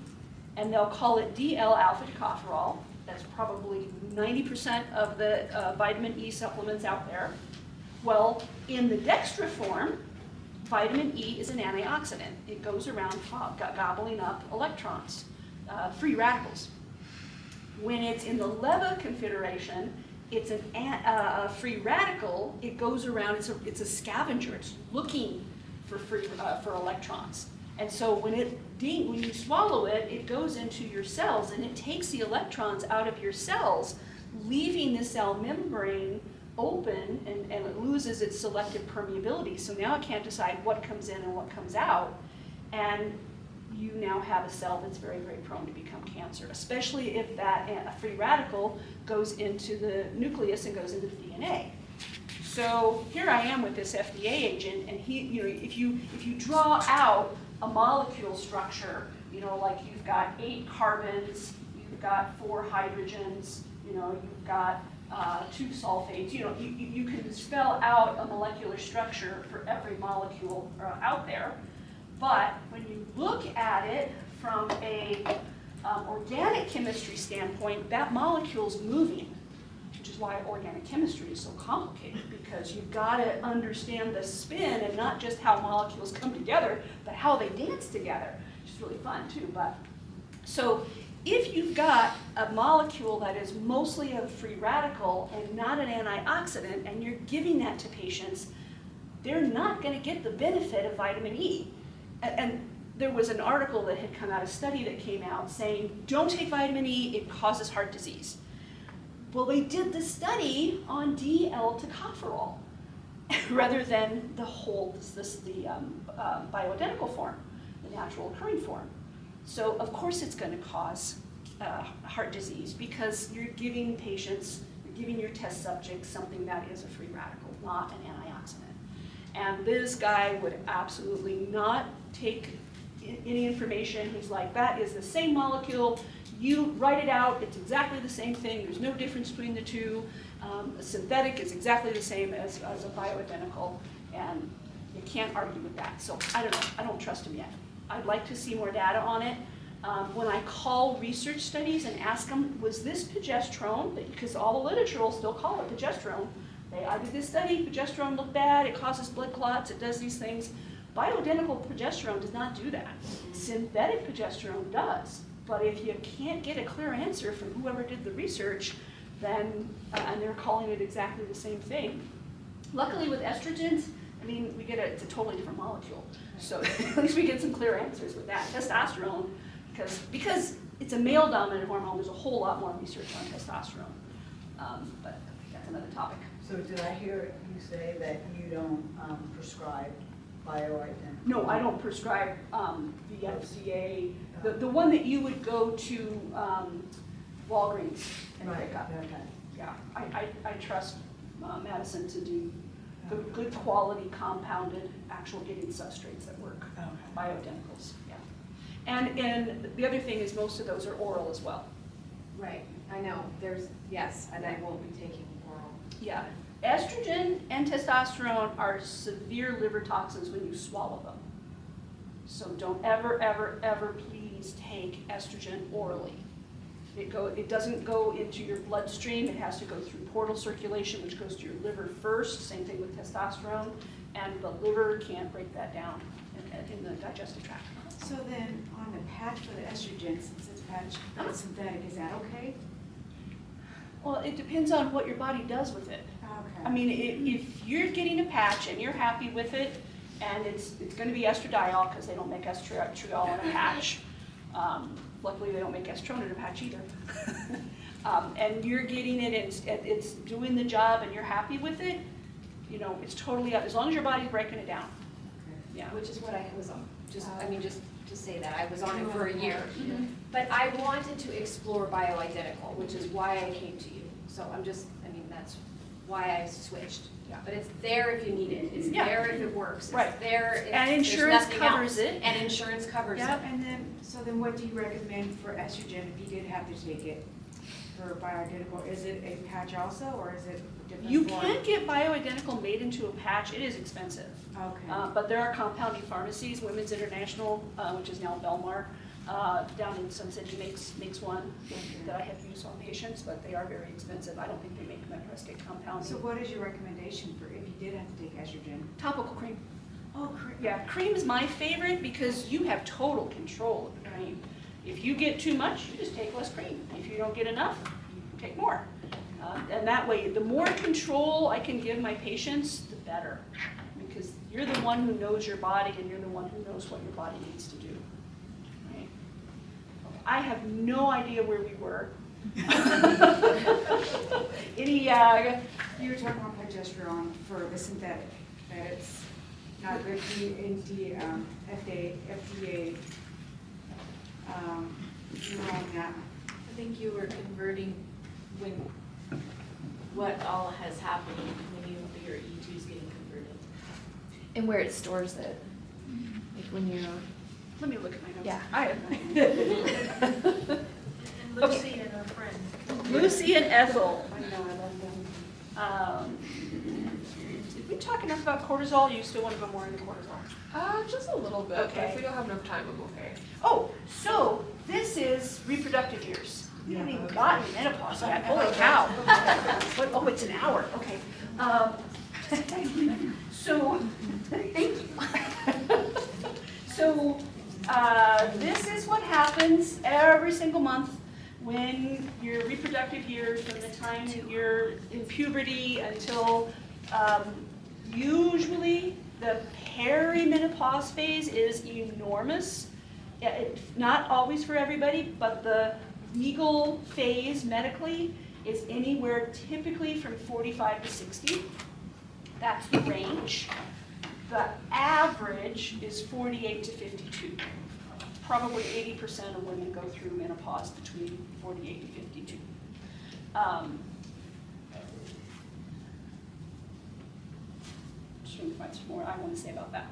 and they'll call it DL alpha tocopherol. That's probably 90% of the vitamin E supplements out there. Well, in the dextra form, vitamin E is an antioxidant. It goes around gobbling up electrons, free radicals. When it's in the lever configuration, it's a free radical. It goes around. It's a scavenger. It's looking for for electrons. And so when you swallow it, it goes into your cells and it takes the electrons out of your cells, leaving the cell membrane open, and it loses its selective permeability. So now it can't decide what comes in and what comes out. And you now have a cell that's very, very prone to become cancer, especially if that free radical goes into the nucleus and goes into the DNA. So here I am with this FDA agent, and if you draw out a molecule structure, like you've got 8 carbons, you've got 4 hydrogens, you've got 2 sulfates, you can spell out a molecular structure for every molecule out there. But when you look at it from a organic chemistry standpoint, that molecule's moving, which is why organic chemistry is so complicated, because you've got to understand the spin and not just how molecules come together, but how they dance together, which is really fun too. But so if you've got a molecule that is mostly a free radical and not an antioxidant, and you're giving that to patients, they're not going to get the benefit of vitamin E. And there was an article that had come out, a study that came out saying, don't take vitamin E, it causes heart disease. Well, they did the study on DL tocopherol rather than the bioidentical form, the natural occurring form. So of course it's going to cause heart disease, because you're giving patients, you're giving your test subjects something that is a free radical, not an antioxidant. And this guy would absolutely not take any information. He's like, that is the same molecule. You write it out, it's exactly the same thing. There's no difference between the two. A synthetic is exactly the same as a bioidentical, and you can't argue with that. So I don't know, I don't trust him yet. I'd like to see more data on it. When I call research studies and ask them, was this progesterone, because all the literature will still call it progesterone. I did this study, progesterone looked bad, it causes blood clots, it does these things. Bioidentical progesterone does not do that. Synthetic progesterone does. But if you can't get a clear answer from whoever did the research, then, and they're calling it exactly the same thing. Luckily with estrogens, I mean, it's a totally different molecule. So at least we get some clear answers with that. Testosterone, because it's a male-dominant hormone, there's a whole lot more research on testosterone. But that's another topic. So did I hear you say that you don't prescribe bioidentical? No, I don't prescribe the FDA. The one that you would go to Walgreens and pick up. Okay. Yeah, I trust Madison to do good quality compounded actual getting substrates that work. Okay. Bioidenticals, yeah. And the other thing is most of those are oral as well. Right, I know, yes, and I won't be taking oral. Yeah, estrogen and testosterone are severe liver toxins when you swallow them. So don't ever, ever, ever please take estrogen orally. It doesn't go into your bloodstream, it has to go through portal circulation, which goes to your liver first, same thing with testosterone, and the liver can't break that down in the digestive tract. So then, on the patch for the estrogen, since it's patch, it's synthetic, is that okay? Well, it depends on what your body does with it. Okay. I mean, if you're getting a patch and you're happy with it, and it's going to be estradiol, because they don't make estriol in a patch. Luckily, they don't make estrone in a patch either. And you're getting it, and it's doing the job, and you're happy with it, you know, it's totally up, as long as your body's breaking it down. Yeah. Which is what I was on, just to say that, I was on it for a year. But I wanted to explore bioidentical, which is why I came to you. So that's why I switched. Yeah. But it's there if you need it, it's Yeah. there if it works, it's Right. there if And there's insurance nothing covers else. it. And insurance covers it. Yeah. And then, so then what do you recommend for estrogen if you did have to take it for bioidentical? Is it a patch also, or is it a different You form? can get bioidentical made into a patch. It is expensive. Okay. But there are compounding pharmacies. Women's International, which is now Belmar, down in Sun City makes one that I have used on patients, but they are very expensive. I don't think they make them at Prescott compounding. So what is your recommendation for if you did have to take estrogen? Topical cream. Oh, Yeah, cream is my favorite because you have total control of the cream. If you get too much, you just take less cream. If you don't get enough, you take more. And that way, the more control I can give my patients, the better. Because you're the one who knows your body, and you're the one who knows what your body needs to do. Right? I have no idea where we were. You were talking about progesterone for the synthetic, that it's not good for you in the FDA. You're on that. I think you were converting what all has happened when your E2 is getting converted. And where it stores it. Like when you're, Let me look at my notes. Yeah. I have no And Lucy and her friend. Lucy and Ethel. I know, I love them. Did we we talk enough about cortisol? You still want to go more into cortisol? Just a little bit, but Okay. if we don't have enough time, I'm okay. Oh, so this is reproductive years. We haven't even gotten menopause yet. Holy cow. What, oh, it's an hour. Okay. So, thank you. So, this is what happens every single month when your reproductive years, from the time that you're in puberty until usually the perimenopause phase is enormous. Not always for everybody, but the legal phase medically is anywhere typically from 45 to 60. That's the range. The average is 48 to 52. Probably 80% of women go through menopause between 48 and 52. Just trying to find some more I want to say about that.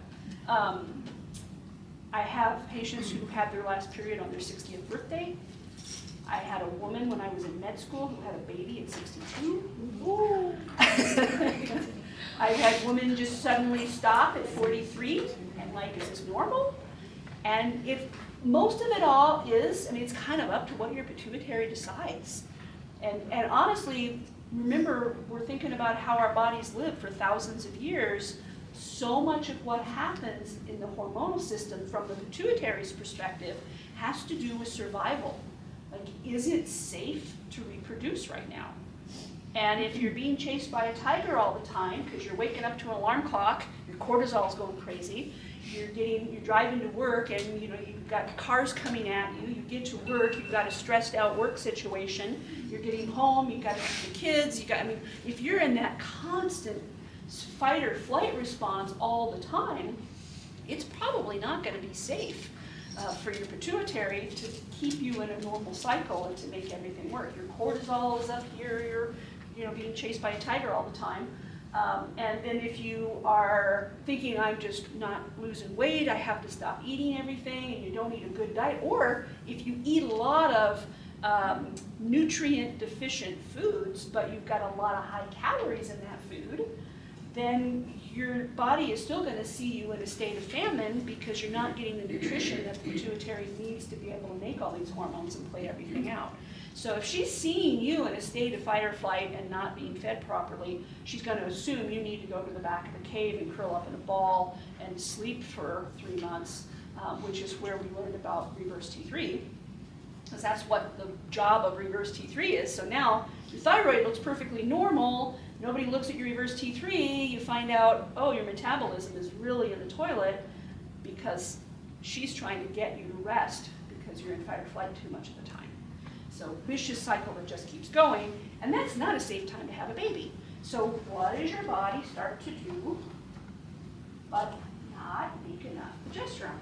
I have patients who had their last period on their 60th birthday. I had a woman when I was in med school who had a baby at 62. Ooh. I've had women just suddenly stop at 43 and like, is this normal? And if most of it all is, I mean, it's kind of up to what your pituitary decides. And honestly, remember, we're thinking about how our bodies live for thousands of years. So much of what happens in the hormonal system from the pituitary's perspective has to do with survival. Like, is it safe to reproduce right now? And if you're being chased by a tiger all the time because you're waking up to an alarm clock, your cortisol's going crazy, you're driving to work and you've got cars coming at you, you get to work, you've got a stressed out work situation, you're getting home, you've got to feed the kids, if you're in that constant fight or flight response all the time, it's probably not going to be safe for your pituitary to keep you in a normal cycle and to make everything work. Your cortisol is up here, you're being chased by a tiger all the time. And then if you are thinking, I'm just not losing weight, I have to stop eating everything, and you don't eat a good diet, or if you eat a lot of nutrient deficient foods, but you've got a lot of high calories in that food, then your body is still going to see you in a state of famine because you're not getting the nutrition that the pituitary needs to be able to make all these hormones and play everything out. So if she's seeing you in a state of fight or flight and not being fed properly, she's going to assume you need to go to the back of the cave and curl up in a ball and sleep for 3 months, which is where we learned about reverse T3, because that's what the job of reverse T3 is. So now your thyroid looks perfectly normal, nobody looks at your reverse T3, you find out, oh, your metabolism is really in the toilet because she's trying to get you to rest because you're in fight or flight too much of the time. So vicious cycle that just keeps going, and that's not a safe time to have a baby. So what does your body start to do but not make enough progesterone?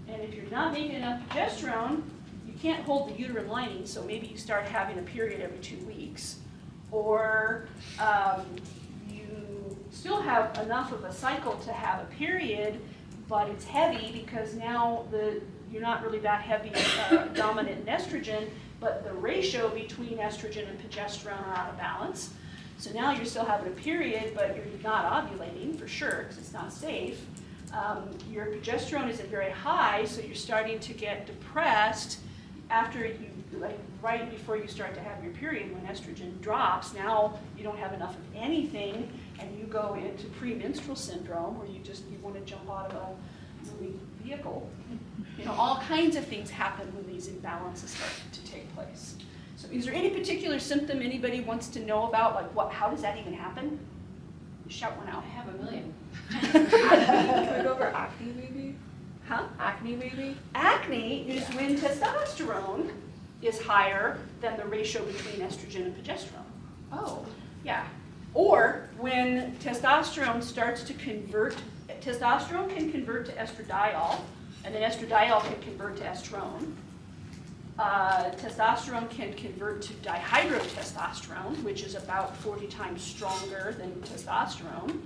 And if you're not making enough progesterone, you can't hold the uterine lining, so maybe you start having a period every 2 weeks. Or you still have enough of a cycle to have a period, but it's heavy because now you're not really that heavy dominant in estrogen, but the ratio between estrogen and progesterone are out of balance. So now you're still having a period, but you're not ovulating for sure because it's not safe. Your progesterone isn't very high, so you're starting to get depressed after you, like right before you start to have your period when estrogen drops. Now you don't have enough of anything, and you go into premenstrual syndrome where you want to jump out of a moving vehicle. All kinds of things happen when these imbalances start to take place. So is there any particular symptom anybody wants to know about? Like how does that even happen? Shout one out. I have a million. Can we go over acne maybe? Huh? Acne maybe? Acne is when testosterone is higher than the ratio between estrogen and progesterone. Oh. Yeah. Or when testosterone starts to convert, testosterone can convert to estradiol, and then estradiol can convert to estrone. Testosterone can convert to dihydrotestosterone, which is about 40 times stronger than testosterone.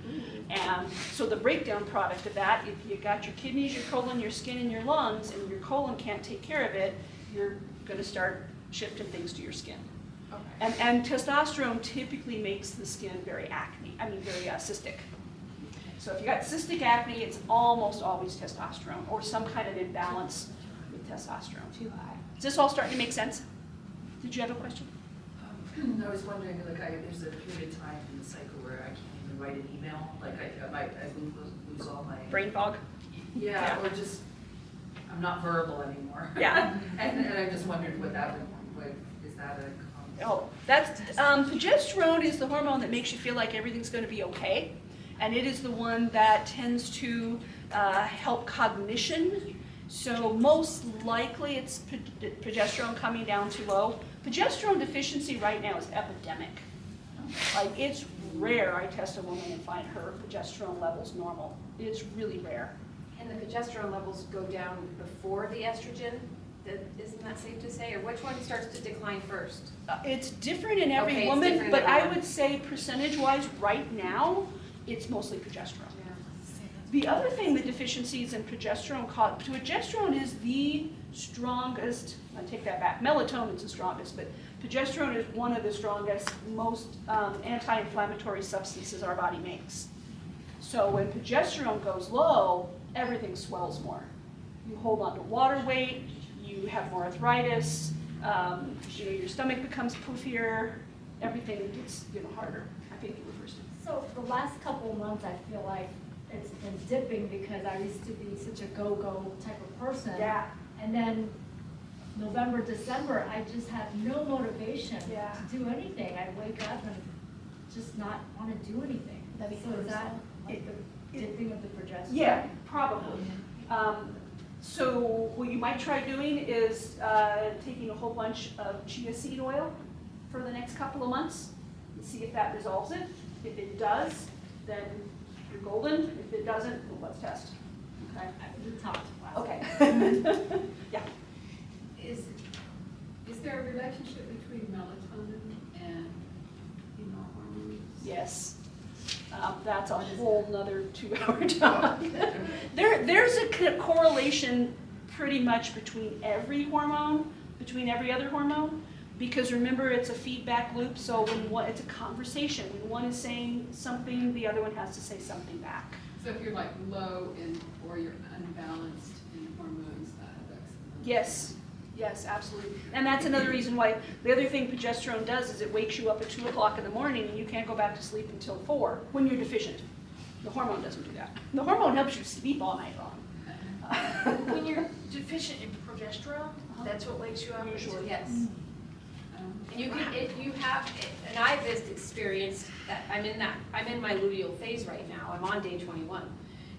And so the breakdown product of that, if you got your kidneys, your colon, your skin, and your lungs, and your colon can't take care of it, you're going to start shifting things to your skin. Okay. And testosterone typically makes the skin very cystic. So if you got cystic acne, it's almost always testosterone or some kind of imbalance with testosterone. Too high. Is this all starting to make sense? Did you have a question? I was wondering, like, there's a period of time in the cycle where I can't even write an email, like, I lose all my. Brain fog? Yeah, or just, I'm not verbal anymore. Yeah. And I just wondered what that would, is that a? Oh, that's, progesterone is the hormone that makes you feel like everything's gonna be okay. And it is the one that tends to help cognition. So most likely it's progesterone coming down too low. Progesterone deficiency right now is epidemic. Like, it's rare I test a woman and find her progesterone levels normal. It's really rare. And the progesterone levels go down before the estrogen? Isn't that safe to say? Or which one starts to decline first? It's different in every Okay, it's woman, different in but I everyone. would say percentage-wise right now, it's mostly progesterone. The other thing the deficiencies in progesterone cause, progesterone is the strongest, I take that back, melatonin's the strongest, but progesterone is one of the strongest, most anti-inflammatory substances our body makes. So when progesterone goes low, everything swells more. You hold on to water weight, you have more arthritis, your stomach becomes poofier, everything gets harder. I think you were first. So the last couple of months, I feel like it's been dipping because I used to be such a go-go type of person. Yeah. And then November, December, I just had no motivation Yeah. to do anything. I'd wake up and just not want to do anything. That'd be So is that cortisol. like the dipping of the progesterone? Yeah, probably. So what you might try doing is taking a whole bunch of chia seed oil for the next couple of months and see if that resolves it. If it does, then you're golden. If it doesn't, well, let's test. Okay. We talked about Okay. Yeah. Is there a relationship between melatonin and female hormones? Yes. That's a whole nother 2-hour talk. There's a correlation pretty much between every hormone, between every other hormone, because remember it's a feedback loop, so it's a conversation. When one is saying something, the other one has to say something back. So if you're like low or you're unbalanced in hormones, that affects them. Yes, absolutely. And that's another reason why the other thing progesterone does is it wakes you up at 2 o'clock in the morning and you can't go back to sleep until 4 when you're deficient. The hormone doesn't do that. The hormone helps you sleep all night long. When you're deficient in progesterone, that's what wakes you up? Usually. Yes. And you can, if you have, and I've just experienced that, I'm in my luteal phase right now, I'm on day 21.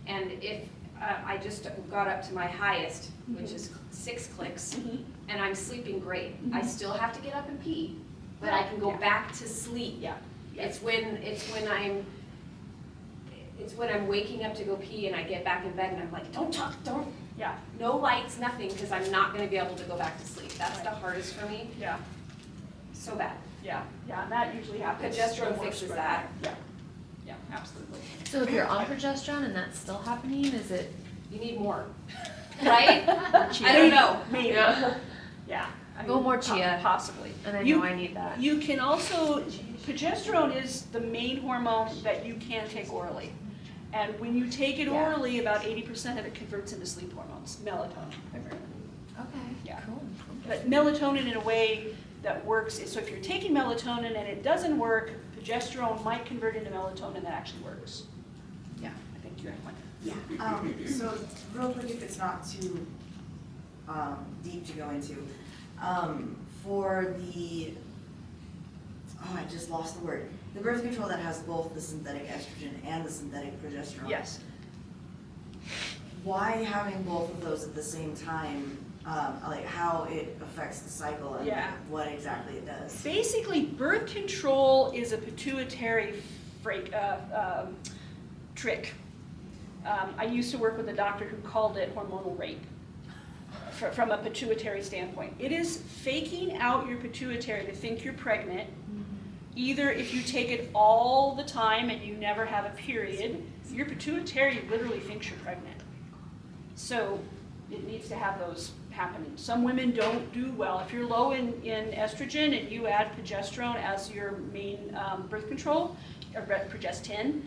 And if I just got up to my highest, which is 6 clicks, and I'm sleeping great. I still have to get up and pee, but I can go back to sleep. Yeah. It's when I'm waking up to go pee and I get back in bed and I'm like, don't talk, don't. Yeah. No lights, nothing, because I'm not going to be able to go back to sleep. That's the hardest for me. Yeah. So bad. Yeah, and that usually happens. Progesterone more fixes spread. that. Yeah, absolutely. So if you're on progesterone and that's still happening, is it? You need more, right? I don't know. Maybe. Yeah. I Go more chia. Possibly. And I You- know I need that. You can also, progesterone is the main hormone that you can take orally. And when you take it orally, about 80% of it converts into sleep hormones, melatonin. Okay. Yeah. Cool. But melatonin in a way that works, so if you're taking melatonin and it doesn't work, progesterone might convert into melatonin that actually works. Yeah, I think you have one. Yeah, so real quick, if it's not too deep to go into, for the, I just lost the word. The birth control that has both the synthetic estrogen and the synthetic progesterone. Yes. Why having both of those at the same time, like how it affects the cycle and what exactly it does? Basically, birth control is a pituitary trick. I used to work with a doctor who called it hormonal rape from a pituitary standpoint. It is faking out your pituitary to think you're pregnant. Either if you take it all the time and you never have a period, your pituitary literally thinks you're pregnant. So It needs to have those happening. Some women don't do well. If you're low in estrogen and you add progesterone as your main birth control, or progestin,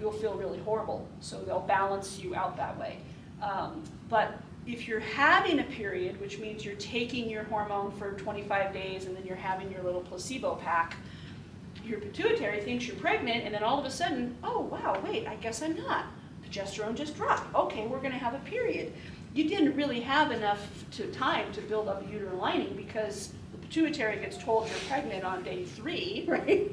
you'll feel really horrible. So they'll balance you out that way. But if you're having a period, which means you're taking your hormone for 25 days and then you're having your little placebo pack, your pituitary thinks you're pregnant, and then all of a sudden, oh wow, wait, I guess I'm not. Progesterone just dropped. Okay, we're going to have a period. You didn't really have enough time to build up a uterine lining because the pituitary gets told you're pregnant on day 3, right?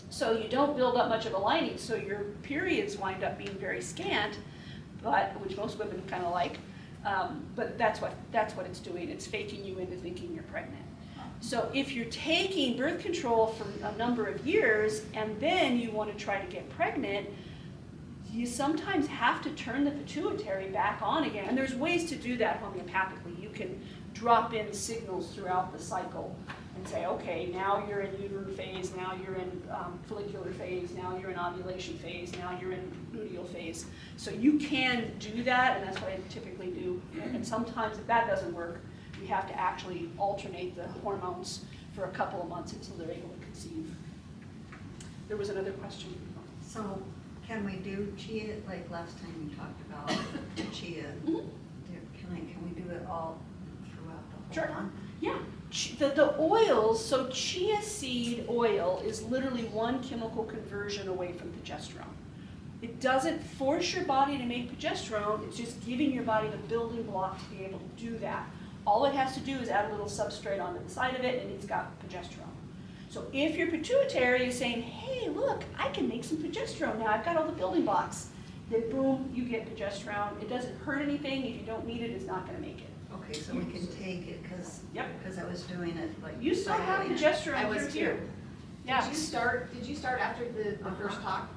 So you don't build up much of a lining, so your periods wind up being very scant, which most women kind of like. But that's what it's doing. It's faking you into thinking you're pregnant. So if you're taking birth control for a number of years and then you want to try to get pregnant, you sometimes have to turn the pituitary back on again. And there's ways to do that homeopathically. You can drop in signals throughout the cycle and say, okay, now you're in uterine phase, now you're in follicular phase, now you're in ovulation phase, now you're in luteal phase. So you can do that, and that's what I typically do. And sometimes if that doesn't work, we have to actually alternate the hormones for a couple of months until they're able to conceive. There was another question. So can we do chia, like last time you talked about chia? Mhm. Can we do it all throughout the Sure. whole month? Yeah, the oils, so chia seed oil is literally one chemical conversion away from progesterone. It doesn't force your body to make progesterone, it's just giving your body the building block to be able to do that. All it has to do is add a little substrate onto the side of it and it's got progesterone. So if your pituitary is saying, hey, look, I can make some progesterone now, I've got all the building blocks, then boom, you get progesterone. It doesn't hurt anything. If you don't need it, it's not going to make it. Okay, so we can take it, because Yep. I was doing it like. You still have cycling it. progesterone I was here too. Yeah. Did you start after the first talk?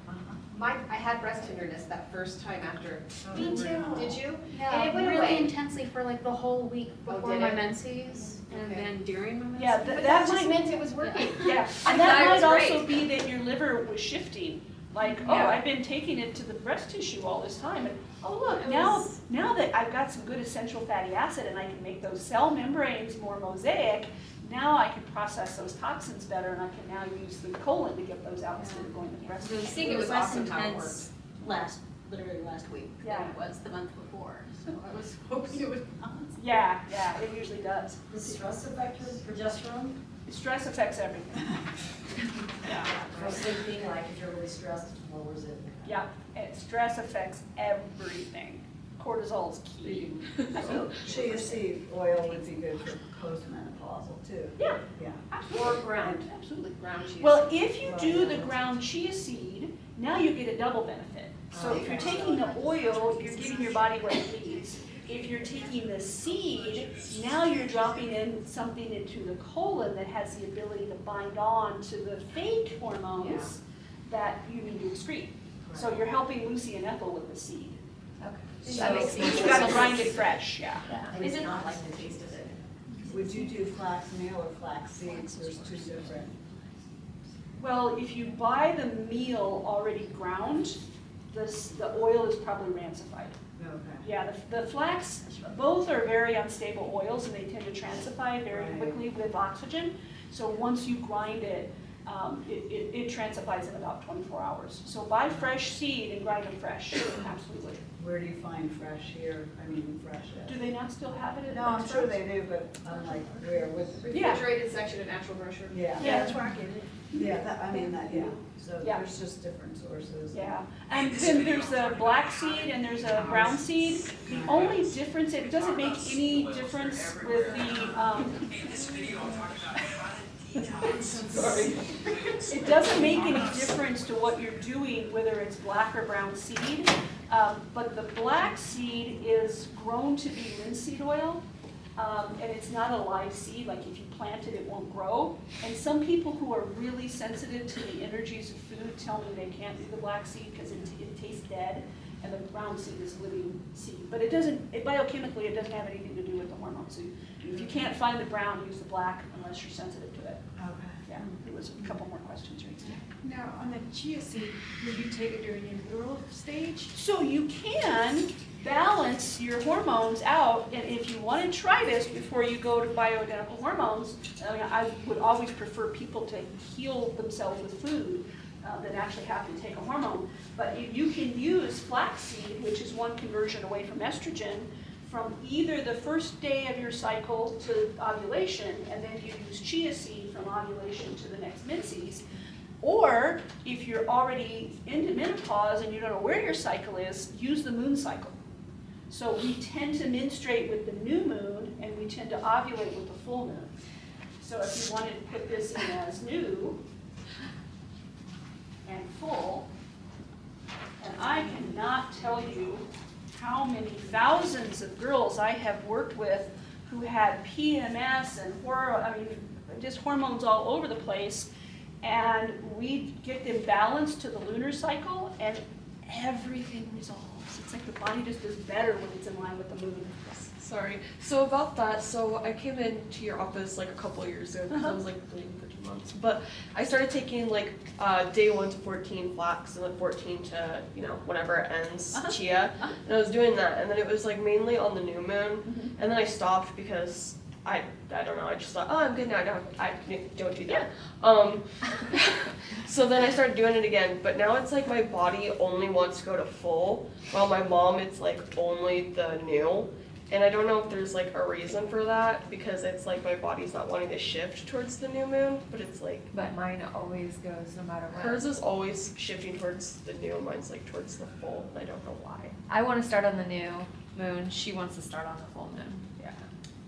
I had breast tenderness that first time after. Me too. Did you? Yeah, And it went really away. intensely for like the whole week Oh, before did my it? menses, and Okay. then during my menses. Yeah, But that that just might, meant it was working. yeah, I and that thought it might was also great. be that your liver was shifting. Like, oh, Yeah. I've been taking it to the breast tissue all this time, and oh look, It now was- that I've got some good essential fatty acid and I can make those cell membranes more mosaic, now I can process those toxins better, and I can now use the colon to get those out instead of going to the breast I tissue. think it was awesome how it worked. Literally last week Yeah. than it was the month before. So I was hoping it would balance. Yeah, it usually does. Does stress affect your progesterone? Stress affects everything. Yeah. For sleeping, like if you're really stressed, lowers it. Yeah, stress affects everything. Cortisol is key. So chia seed oil would be good for postmenopausal too. Yeah. Yeah. Or ground. Absolutely. Ground cheese. Well, if you do the ground chia seed, now you get a double benefit. So if you're taking the oil, you're giving your body what it needs. If you're taking the seed, now you're dropping in something into the colon that has the ability to bind on to the fake hormones that you need to excrete. So you're helping Lucy and Ethel with the seed. Okay. That makes sense. You gotta grind it fresh, yeah. And it's not like the taste of it. Would you do flax meal or flax seeds? There's two different. Well, if you buy the meal already ground, the oil is probably rancified. Okay. Yeah, the flax, both are very unstable oils and they tend to transify very Right. quickly with oxygen. So once you grind it, it transifies in about 24 hours. So buy fresh seed and grind them fresh, absolutely. Where do you find fresh here? I mean, fresh. Do they not still have it at No, I'm Prescott? sure they do, but I'm like, where with? Yeah. Refrigerated section of natural grocery. Yeah. Yeah, that's where I get it. Yeah, that, I mean, that, yeah. So Yeah. there's just different sources. Yeah, and then there's a black seed and there's a brown seed. The only difference, it doesn't make any difference with sorry. It doesn't make any difference to what you're doing, whether it's black or brown seed. But the black seed is grown to be linseed oil. And it's not a live seed, like if you plant it, it won't grow. And some people who are really sensitive to the energies of food tell me they can't do the black seed because it tastes dead, and the brown seed is living seed. But it doesn't, biochemically, it doesn't have anything to do with the hormones. So if you can't find the brown, use the black unless you're sensitive to it. Okay. Yeah, there was a couple more questions, right? Now, on the chia seed, would you take it during your luteal stage? So you can, balance your hormones out, and if you want to try this before you go to bioidentical hormones, I would always prefer people to heal themselves with food than actually have to take a hormone. But you can use flaxseed, which is one conversion away from estrogen, from either the first day of your cycle to ovulation, and then you use chia seed from ovulation to the next menses. Or if you're already into menopause and you don't know where your cycle is, use the moon cycle. So we tend to menstruate with the new moon, and we tend to ovulate with the full moon. So if you wanted to put this in as new and full, and I cannot tell you how many thousands of girls I have worked with who had PMS and just hormones all over the place, and we get them balanced to the lunar cycle, and everything resolves. It's like the body just does better when it's in line with the moon. Sorry. So about that, so I came into your office like a couple of years ago because I was like bleeding for 2 months. But I started taking like day 1 to 14 flax and then 14 to, whenever it ends, chia. And I was doing that, and then it was like mainly on the new moon, and then I stopped because I don't know, I just thought, oh, I'm good now, I don't do that. So then I started doing it again, but now it's like my body only wants to go to full, while my mom, it's like only the new. And I don't know if there's like a reason for that, because it's like my body's not wanting to shift towards the new moon, but it's like. But mine always goes no matter what. Hers is always shifting towards the new, mine's like towards the full, and I don't know why. I want to start on the new moon. She wants to start on the full moon. Yeah.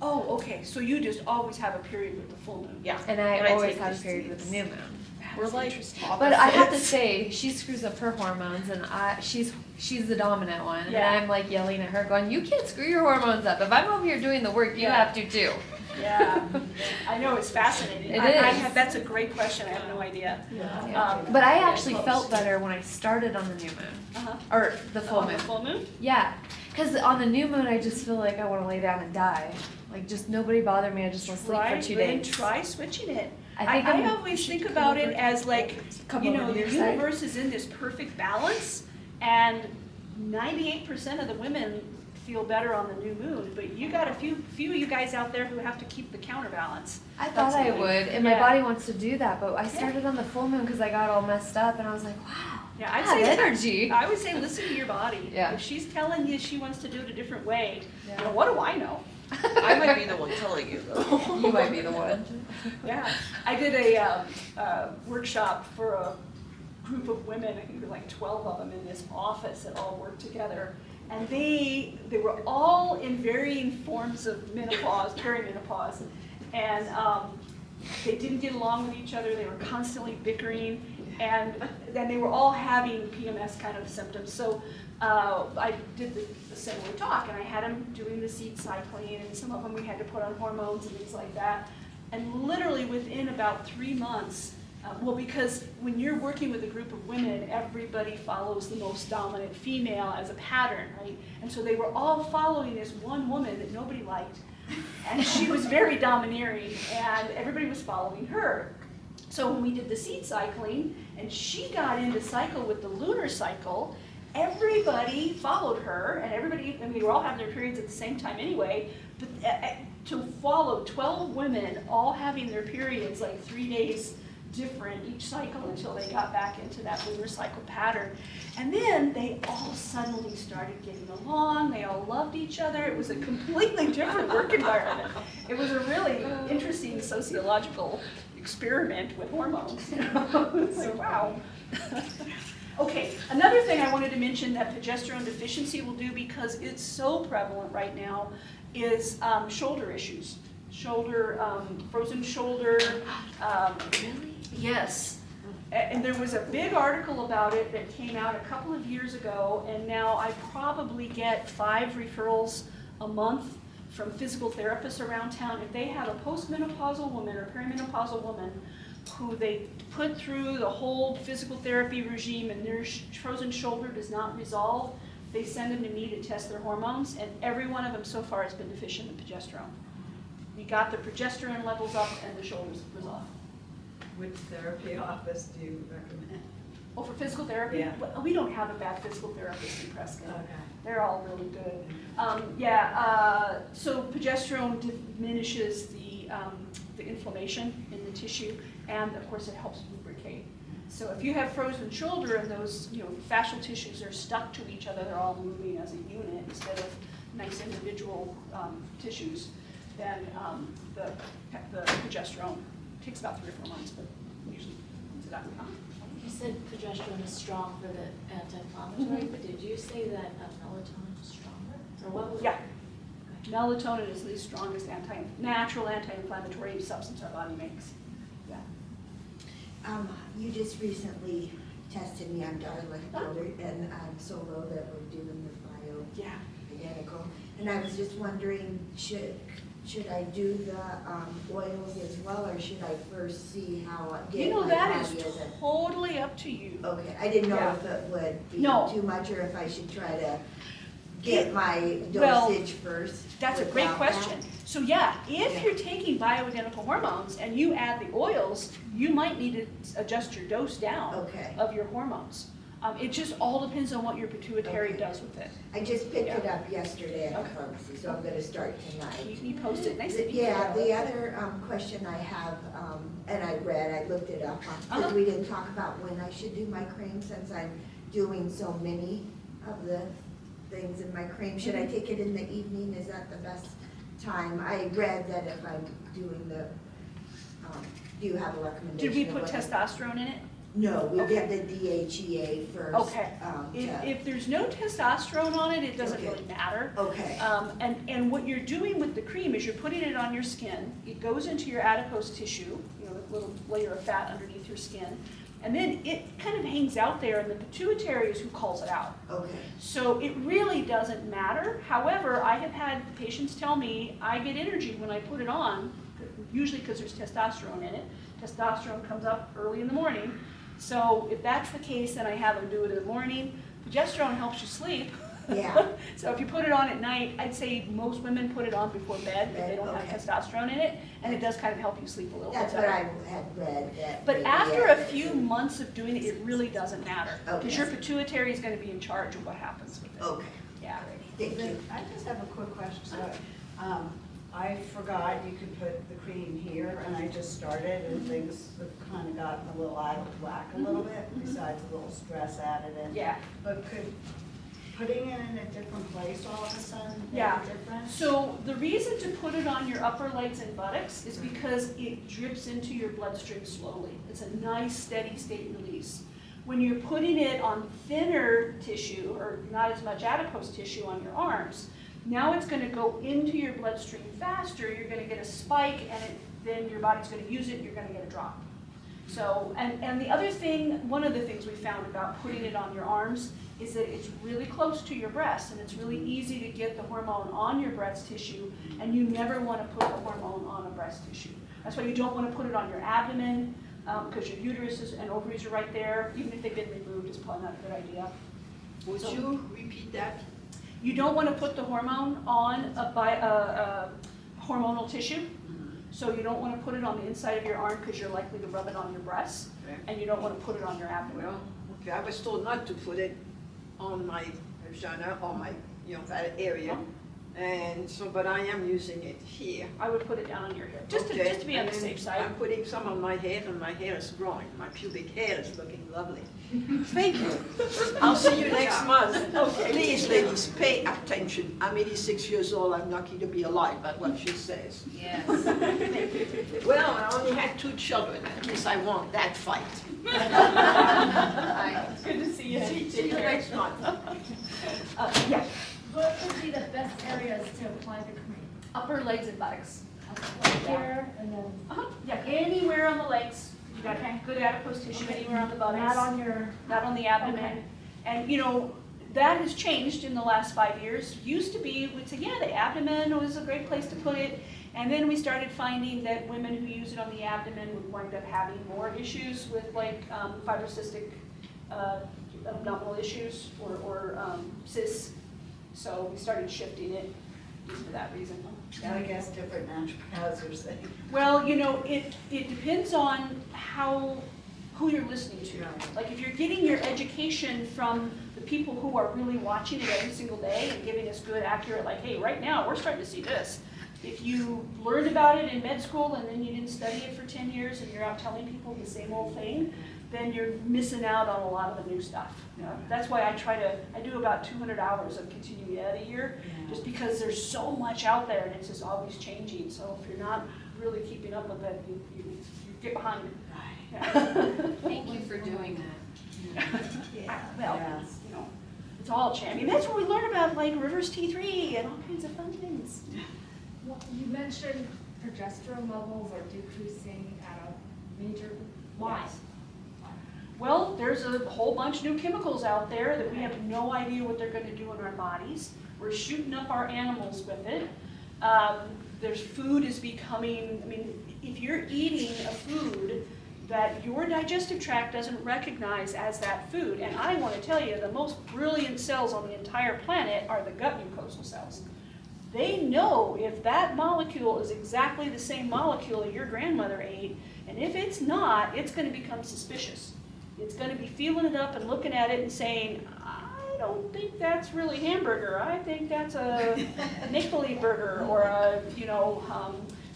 Oh, okay, so you just always have a period with the full moon. Yeah. And I always take have a these period with seeds. the new moon. We're like But I have to opposites. say, she screws up her hormones, and she's the dominant one, Yeah. and I'm like yelling at her, going, "You can't screw your hormones up. If I'm over here doing the work, you Yeah. have to too." Yeah, I know, it's fascinating. It I is. have, that's a great question, I have no idea. But I actually felt better when I started on the new moon, Uh-huh. or the full On moon. the full moon? Yeah, because on the new moon, I just feel like I want to lay down and die. Like, just nobody bother me. I just want to sleep for 2 Then days. try switching it. I think I always think about it as like, Come over to the your side. universe is in this perfect balance, and 98% of the women feel better on the new moon, but you got a few of you guys out there who have to keep the counterbalance. I thought I would, and my Yeah. body wants to do that, but I started on the full moon because I got all messed up, and I was like, wow, Yeah, I I'd have say energy. I would say listen to your body. Yeah. If she's telling you she wants to do it a different way, Yeah. well, what do I know? I might be the one telling you though. You might be the one. Yeah, I did a workshop for a group of women, I think there were like 12 of them in this office that all worked together. And they were all in varying forms of menopause, perimenopause. And they didn't get along with each other, they were constantly bickering. And then they were all having PMS kind of symptoms. So I did the similar talk, and I had them doing the seed cycling, and some of them we had to put on hormones and things like that. And literally within about 3 months, because when you're working with a group of women, everybody follows the most dominant female as a pattern, right? And so they were all following this one woman that nobody liked. And she was very domineering, and everybody was following her. So when we did the seed cycling, and she got into cycle with the lunar cycle, everybody followed her, and everybody, they were all having their periods at the same time anyway, but to follow 12 women all having their periods like 3 days different each cycle until they got back into that lunar cycle pattern. And then they all suddenly started getting along, they all loved each other, it was a completely different work environment. It was a really interesting sociological experiment with hormones. It's like, wow. Okay, another thing I wanted to mention that progesterone deficiency will do, because it's so prevalent right now, is shoulder issues. Frozen shoulder. Really? Yes. And there was a big article about it that came out a couple of years ago, and now I probably get 5 referrals a month from physical therapists around town. If they have a postmenopausal woman or perimenopausal woman who they put through the whole physical therapy regime and their frozen shoulder does not resolve, they send them to me to test their hormones, and every one of them so far has been deficient in progesterone. We got the progesterone levels up and the shoulders resolved. Which therapy office do you recommend? Oh, for physical therapy? Yeah. Well, we don't have a bad physical therapist in Prescott. Okay. They're all really good. So progesterone diminishes the inflammation in the tissue, and of course it helps lubricate. So if you have frozen shoulder and those fascial tissues are stuck to each other, they're all moving as a unit instead of nice individual tissues, then the progesterone takes about 3 or 4 months, but usually comes it out. You said progesterone is strong for the anti-inflammatory, but did you say that melatonin is stronger? Or what was Yeah. Melatonin is the strongest natural anti-inflammatory substance our body makes. Yeah. You just recently tested me, I'm Darla, and I'm so low that we're doing the bioidentical. And I was just wondering, should I do the oils as well, or should I first see how I get my That body is as a... totally up to you. Okay, I didn't know Yeah. if it would be No. too much, or if I should try to get my Well, dosage first. That's a great without that. question. So if you're taking bioidentical hormones and you add the oils, you might need to adjust your dose down Okay. of your hormones. It just all depends on what your pituitary Okay. does with it. I just picked it Yeah. up yesterday at Okay. the pharmacy, so I'm gonna start tonight. Keep me posted. Nice to meet you. Yeah, the other question I have, and I looked it up, because Uh-huh. we didn't talk about when I should do my cream, since I'm doing so many of the things in my cream. Should I take it in the evening? Is that the best time? I read that if I'm doing the, do you have a recommendation? Did we of put what I- testosterone in it? No, we Okay. did the DHEA first. Okay. If there's no testosterone on it, it doesn't Okay. really matter. Okay. And what you're doing with the cream is you're putting it on your skin. It goes into your adipose tissue, the little layer of fat underneath your skin. And then it kind of hangs out there, and the pituitary is who calls it out. Okay. So it really doesn't matter. However, I have had patients tell me I get energy when I put it on, usually because there's testosterone in it. Testosterone comes up early in the morning. So if that's the case, then I have them do it in the morning. Progesterone helps you sleep. Yeah. So if you put it on at night, I'd say most women put it on before bed if they don't Okay. have testosterone in it, and it does kind of help you sleep a little bit That's better. what I had read. That But maybe, after yeah. a few months of doing it, it really doesn't matter. Because Okay. your pituitary is going to be in charge of what happens with it. Okay. Yeah. Thank you. I just have a quick question. So, I forgot you could put the cream here, and I just started, and things have kind of gotten a little out of whack a little bit, besides a little stress added in. Yeah. But could putting it in a different place all of a sudden make Yeah. a difference? So the reason to put it on your upper legs and buttocks is because it drips into your bloodstream slowly. It's a nice steady state release. When you're putting it on thinner tissue or not as much adipose tissue on your arms, now it's going to go into your bloodstream faster. You're going to get a spike, and then your body's going to use it. You're going to get a drop. So, and the other thing, one of the things we found about putting it on your arms is that it's really close to your breast, and it's really easy to get the hormone on your breast tissue, and you never want to put the hormone on a breast tissue. That's why you don't want to put it on your abdomen, because your uterus and ovaries are right there. Even if they've been removed, it's probably not a good idea. Would you repeat that? You don't want to put the hormone on a hormonal tissue. So you don't want to put it on the inside of your arm because you're likely to rub it on your breasts, Okay. and you don't want to put it on your abdomen. Well, okay, I was told not to put it on my vagina or my, that area. And so, but I am using it here. I would put it down on your hip, just Okay, to be on the and safe side. I'm putting some on my head, and my hair is growing. My pubic hair is looking lovely. Thank you. I'll see you next month. Okay. Please, ladies, pay attention. I'm 86 years old. I'm lucky to be alive, that's what she says. Yes. Well, I only had 2 children. At least I won that fight. It's good to see you. See you next month. Yeah, What would be the best areas to apply the cream? upper legs and buttocks. Like here and then, Yeah, anywhere on the legs. You got Okay. good adipose tissue anywhere on the buttocks. not on your, Not on the abdomen. Okay. And that has changed in the last 5 years. Used to be, we'd say, yeah, the abdomen was a great place to put it. And then we started finding that women who use it on the abdomen would wind up having more issues with fibrocystic abdominal issues or cysts. So we started shifting it just for that reason. I guess different naturopaths are saying. Well, it depends on how who you're listening to. Like if you're getting your education from the people who are really watching it every single day and giving us good, accurate, like, hey, right now we're starting to see this. If you learned about it in med school and then you didn't study it for 10 years and you're out telling people the same old thing, then you're missing out on a lot of the new stuff. You know? That's why I do about 200 hours of continuing ed a year, just because there's so much out there and it's just always changing. So if you're not really keeping up with it, you get behind. Yeah. Thank you for doing that. Well, you know, it's all changing. I mean, that's where we learn about like reverse T3 and all kinds of fun things. Well, you mentioned progesterone levels are decreasing at a major, why? Yes. Well, there's a whole bunch of new chemicals out there that we have no idea what they're going to do in our bodies. We're shooting up our animals with it. There's food is becoming, I mean, if you're eating a food that your digestive tract doesn't recognize as that food, and I want to tell you, the most brilliant cells on the entire planet are the gut mucosal cells. They know if that molecule is exactly the same molecule your grandmother ate, and if it's not, it's going to become suspicious. It's going to be feeling it up and looking at it and saying, I don't think that's really hamburger. I think that's a make-believe burger, or a,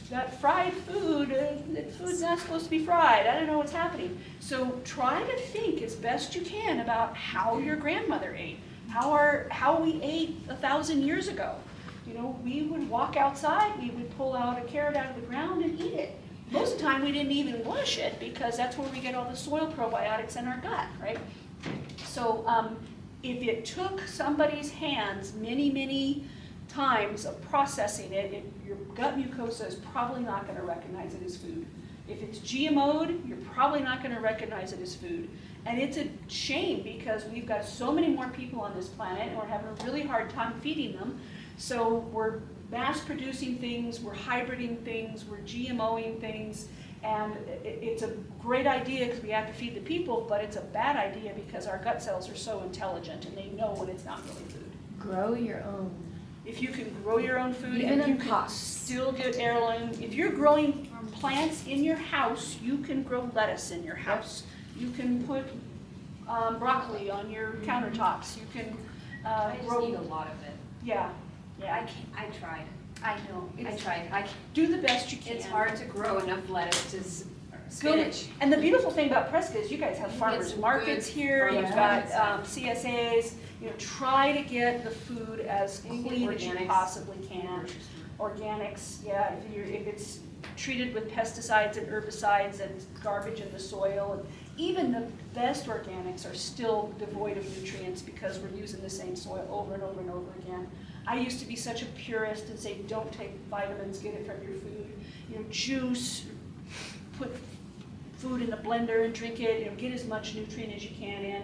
that fried food, that food's not supposed to be fried. I don't know what's happening. So try to think as best you can about how your grandmother ate, how we ate 1,000 years ago. You know, we would walk outside, we would pull out a carrot out of the ground and eat it. Most of the time we didn't even wash it because that's where we get all the soil probiotics in our gut, right? So if it took somebody's hands many, many times of processing it, your gut mucosa is probably not going to recognize it as food. If it's GMO'd, you're probably not going to recognize it as food. And it's a shame because we've got so many more people on this planet and we're having a really hard time feeding them. So we're mass producing things, we're hybriding things, we're GMOing things, and it's a great idea because we have to feed the people, but it's a bad idea because our gut cells are so intelligent and they know when it's not really food. Grow your own. If you can grow your own food Even and you in can pots. still get heirloom, if you're growing plants in your house, you can grow lettuce in your house. You can put broccoli on your countertops. You can I just grow. eat a lot of it. Yeah. I tried. I know. I tried. Do the best you can. It's hard to grow enough lettuce to spinach. And the beautiful thing about Prescott is you guys have You get farmers some markets good here. farmers You've got markets. CSAs. You know, try to get the food as clean as you Organics. possibly can. Organics, yeah. If it's treated with pesticides and herbicides and garbage in the soil, and even the best organics are still devoid of nutrients because we're using the same soil over and over and over again. I used to be such a purist and say, don't take vitamins, get it from your food. You know, juice, put food in the blender and drink it, you know, get as much nutrient as you can in.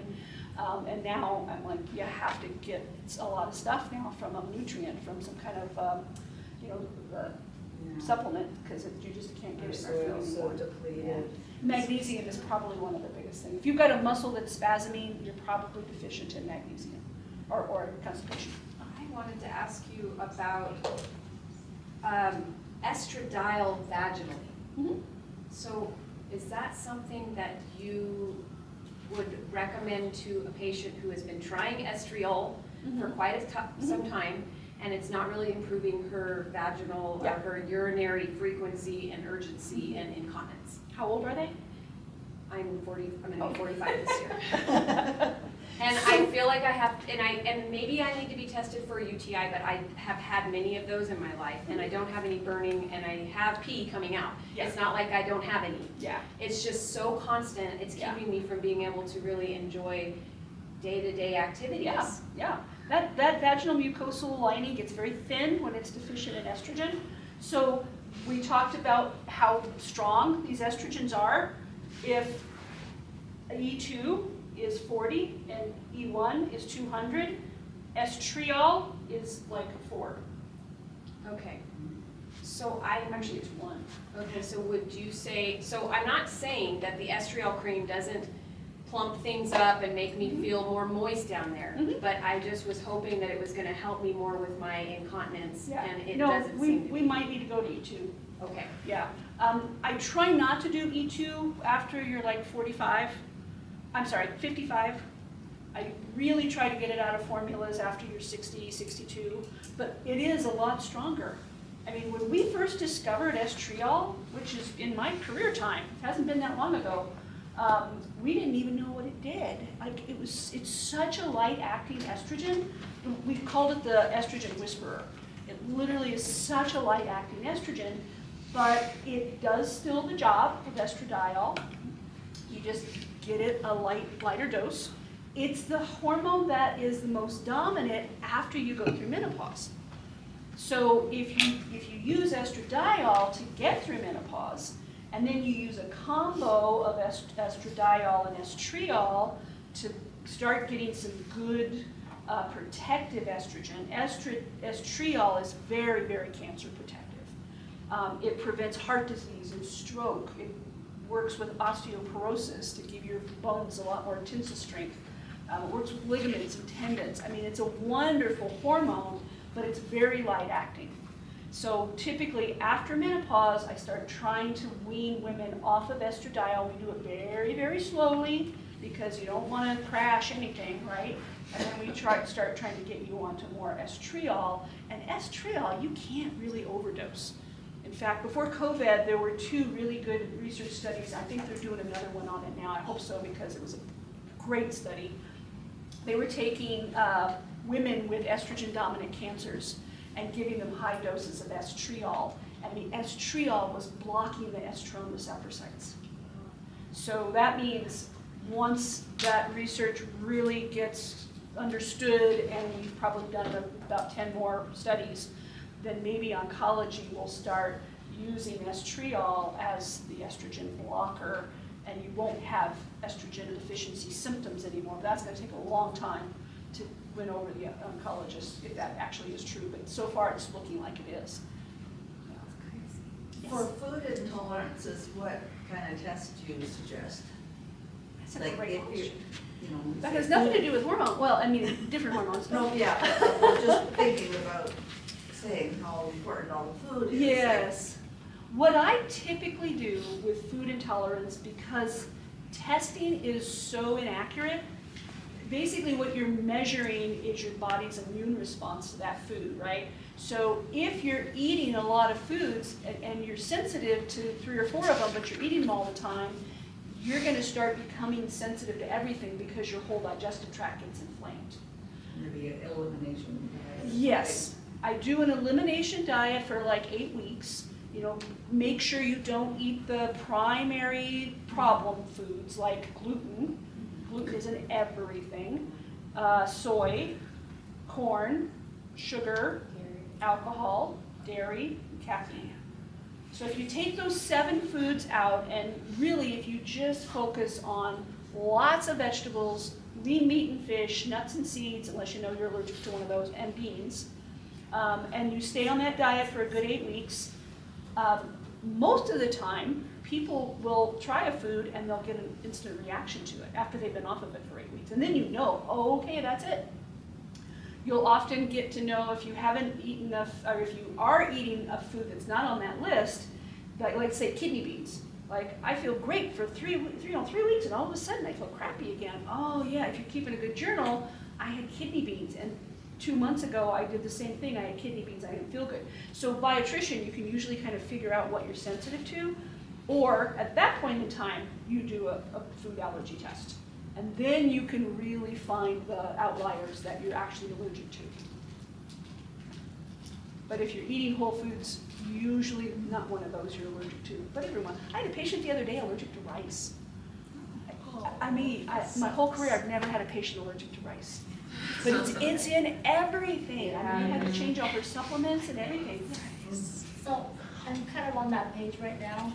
And now I'm like, you have to get a lot of stuff now from a nutrient, from some kind of, supplement, because you just can't get it in our food Soil's so anymore. depleted. Magnesium is probably one of the biggest things. If you've got a muscle that's spasming, you're probably deficient in magnesium or constipation. I wanted to ask you about estradiol vaginally. Mhm. So is that something that you would recommend to a patient who has been trying estriol for quite some time, and it's not really improving her vaginal or her urinary frequency and urgency and incontinence? How old are they? I'm gonna be 45 this year. And I feel like I have, and maybe I need to be tested for a UTI, but I have had many of those in my life, and I don't have any burning, and I have pee coming out. Yeah. It's not like I don't have any. Yeah. It's just so constant, it's keeping me from being able to really enjoy day-to-day activities. Yeah. That vaginal mucosal lining gets very thin when it's deficient in estrogen. So we talked about how strong these estrogens are. If E2 is 40 and E1 is 200, estriol is like a 4. Okay. So Actually, it's 1. okay, so would you say, so I'm not saying that the estriol cream doesn't plump things up and make me feel more moist down there, but I just was hoping that it was gonna help me more with my incontinence, and it doesn't seem to we be. might need to go to E2. Okay. Yeah. I try not to do E2 after you're like 55. I'm sorry, 55. I really try to get it out of formulas after you're 60, 62, but it is a lot stronger. I mean, when we first discovered estriol, which is in my career time, it hasn't been that long ago, we didn't even know what it did. Like, it's such a light-acting estrogen. We called it the estrogen whisperer. It literally is such a light-acting estrogen, but it does still the job of estradiol. You just get it a lighter dose. It's the hormone that is the most dominant after you go through menopause. So if you use estradiol to get through menopause, and then you use a combo of estradiol and estriol to start getting some good protective estrogen. Estriol is very, very cancer protective. It prevents heart disease and stroke. It works with osteoporosis to give your bones a lot more tensile strength. It works with ligaments and tendons. I mean, it's a wonderful hormone, but it's very light acting. So typically after menopause, I start trying to wean women off of estradiol. We do it very, very slowly because you don't want to crash anything, right? And then we start trying to get you onto more estriol. And estriol, you can't really overdose. In fact, before COVID, there were 2 really good research studies. I think they're doing another one on it now. I hope so, because it was a great study. They were taking women with estrogen-dominant cancers and giving them high doses of estriol, and the estriol was blocking the estrone receptor sites. So that means once that research really gets understood, and we've probably done about 10 more studies, then maybe oncology will start using estriol as the estrogen blocker, and you won't have estrogen deficiency symptoms anymore. But that's going to take a long time to win over the oncologist, if that actually is true. But so far, it's looking like it is. For food intolerances, what kind of test do you suggest? That's a Like great if you, question. you know, That has nothing to do with hormone. Well, I mean, different hormones. No, yeah, I'm just thinking about saying how important all the food is. Yes. What I typically do with food intolerance, because testing is so inaccurate, basically what you're measuring is your body's immune response to that food, right? So if you're eating a lot of foods and you're sensitive to 3 or 4 of them, but you're eating them all the time, you're going to start becoming sensitive to everything because your whole digestive tract gets inflamed. Maybe an elimination diet. Yes. I do an elimination diet for like 8 weeks. You know, make sure you don't eat the primary problem foods like gluten. Gluten is in everything. Soy, corn, sugar, alcohol, dairy, and caffeine. So if you take those 7 foods out, and really if you just focus on lots of vegetables, lean meat and fish, nuts and seeds, unless you know you're allergic to one of those, and beans, and you stay on that diet for a good 8 weeks, most of the time, people will try a food and they'll get an instant reaction to it after they've been off of it for 8 weeks. And then you know, oh, okay, that's it. You'll often get to know if you haven't eaten enough, or if you are eating a food that's not on that list, like say kidney beans. Like, I feel great for 3 weeks, and all of a sudden I feel crappy again. Oh yeah, if you're keeping a good journal, I had kidney beans, and 2 months ago I did the same thing. I had kidney beans, I didn't feel good. So by attrition, you can usually kind of figure out what you're sensitive to, or at that point in time, you do a food allergy test. And then you can really find the outliers that you're actually allergic to. But if you're eating whole foods, usually not one of those you're allergic to, but everyone. I had a patient the other day allergic to rice. My whole career I've never had a patient allergic to rice. But it's in everything. I mean, I had to change all her supplements and everything. So I'm kind of on that page right now,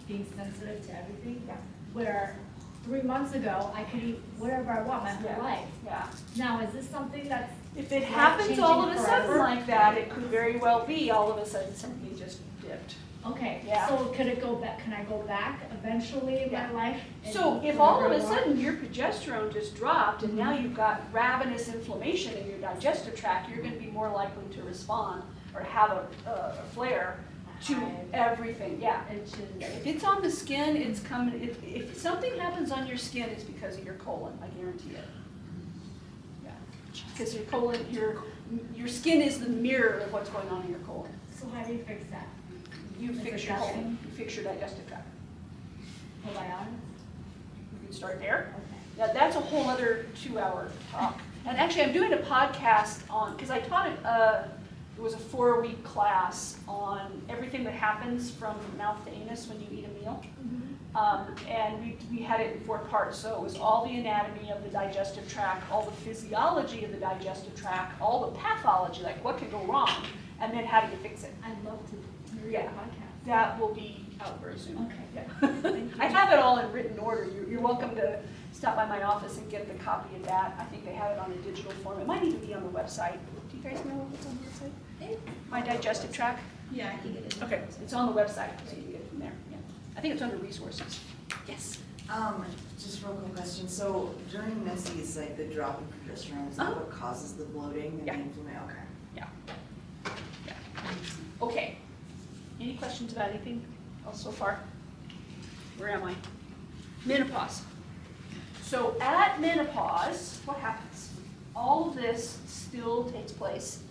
being sensitive to everything, where 3 months ago, I could eat whatever I want my whole life. Yeah. Now, is this something that's If it happens all of a sudden forever? like that, it could very well be all of a sudden something just dipped. Okay, Yeah. so could it go back, can I go back eventually in my life? and So eat if all of whatever a I want? sudden your progesterone just dropped and now you've got ravenous inflammation in your digestive tract, you're going to be more likely to respond or have a flare To everything, yeah. Itches. If it's on the skin, it's coming, if something happens on your skin, it's because of your colon, I guarantee it. Yeah, because your colon, your skin is the mirror of what's going on in your colon. So how do you fix that? You Is fix it your dusting? colon, you fix your digestive tract. Probiotics? You can start there. Okay. Yeah, that's a whole other 2-hour talk. And actually, I'm doing a podcast on, because I taught it was a 4-week class on everything that happens from mouth to anus when you eat a meal. And we had it in 4 parts. So it was all the anatomy of the digestive tract, all the physiology of the digestive tract, all the pathology, like what can go wrong, and then how do you fix it. I'd love to hear your Yeah. podcast. That will be out very soon. Okay. Yeah. I have it all in written order. You're welcome to stop by my office and get the copy of that. I think they have it on a digital form. It might even be on the website. Do you guys know what's on the website? My digestive tract? Yeah, I think it is. Okay, it's on the website, so you can get it from there. Yeah. I think it's under resources. Yes. Just real quick question. So during menses, like the drop in progesterone, is that what causes the bloating and Yeah. the inflammation? Okay. Yeah. Okay. Any questions about anything else so far? Where am I? Menopause. So at menopause, what happens? All of this still takes place,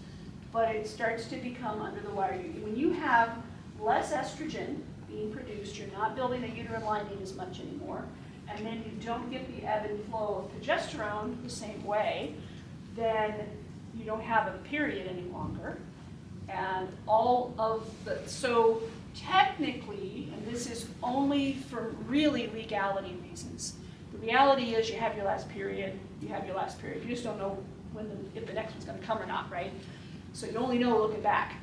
but it starts to become under the wire. When you have less estrogen being produced, you're not building a uterine lining as much anymore, and then you don't get the ebb and flow of progesterone the same way, then you don't have a period any longer. And all of the, so technically, and this is only for really legality reasons, the reality is you have your last period, you have your last period. You just don't know if the next one's going to come or not, right? So you only know looking back.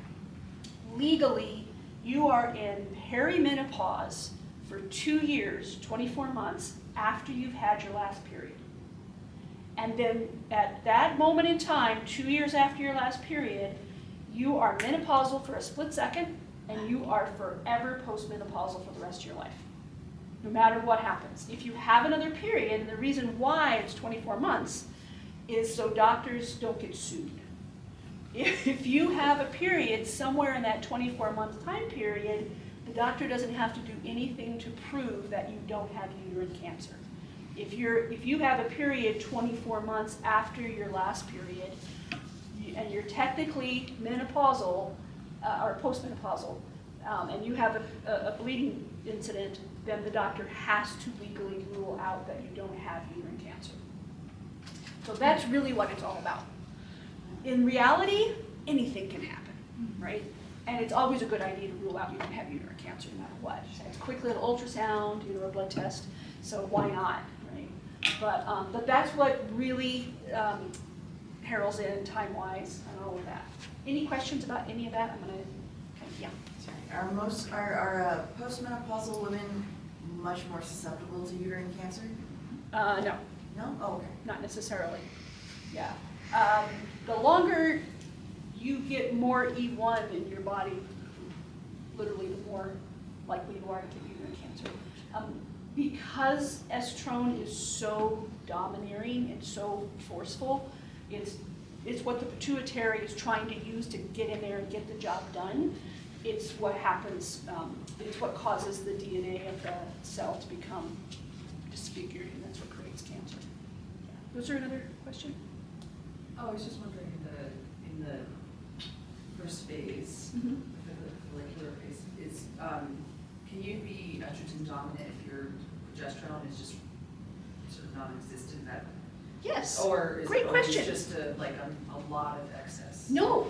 Legally, you are in perimenopause for 2 years, 24 months after you've had your last period. And then at that moment in time, 2 years after your last period, you are menopausal for a split second, and you are forever postmenopausal for the rest of your life, no matter what happens. If you have another period, and the reason why it's 24 months is so doctors don't get sued. If you have a period somewhere in that 24-month time period, the doctor doesn't have to do anything to prove that you don't have uterine cancer. If you have a period 24 months after your last period, and you're technically menopausal or postmenopausal, and you have a bleeding incident, then the doctor has to legally rule out that you don't have uterine cancer. So that's really what it's all about. In reality, anything can happen, right? And it's always a good idea to rule out you don't have uterine cancer no matter what. So it's a quick little ultrasound, a blood test, so why not, right? But that's what really heralds in time-wise and all of that. Any questions about any of that? I'm gonna, yeah. Sorry. Are postmenopausal women much more susceptible to uterine cancer? No. No? Oh, okay. Not necessarily, yeah. The longer you get more E1 in your body, literally the more likely you are to get uterine cancer. Because estrone is so domineering and so forceful, it's what the pituitary is trying to use to get in there and get the job done. It's what happens, it's what causes the DNA of the cell to become disfigured, and that's what creates cancer. Yeah. Was there another question? Oh, I was just wondering, in the first phase, Mm-hmm. the follicular phase, can you be estrogen dominant if your progesterone is just sort of non-existent? Yes. Or is Great it question. always just a lot of excess? No,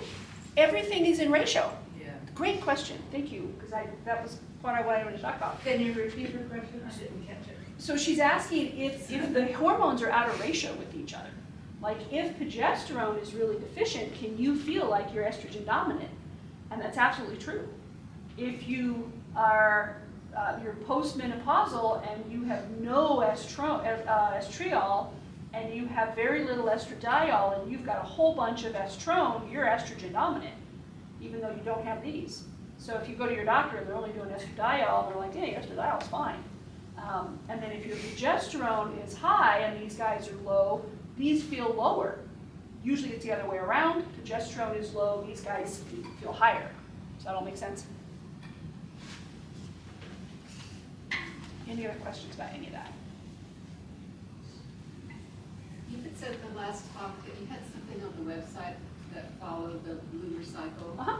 everything is in ratio. Yeah. Great question, thank you, because that was what I wanted to talk about. Can you repeat your question? I didn't catch it. So she's asking if the hormones are out of ratio with each other. Like if progesterone is really deficient, can you feel like you're estrogen dominant? And that's absolutely true. If you are you're postmenopausal and you have no estriol and you have very little estradiol and you've got a whole bunch of estrone, you're estrogen dominant, even though you don't have these. So if you go to your doctor and they're only doing estradiol, they're like, hey, estradiol's fine. And then if your progesterone is high and these guys are low, these feel lower. Usually it's the other way around. Progesterone is low, these guys feel higher. Does that all make sense? Any other questions about any of that? You had said the last talk that you had something on the website that followed the lunar cycle. Uh-huh.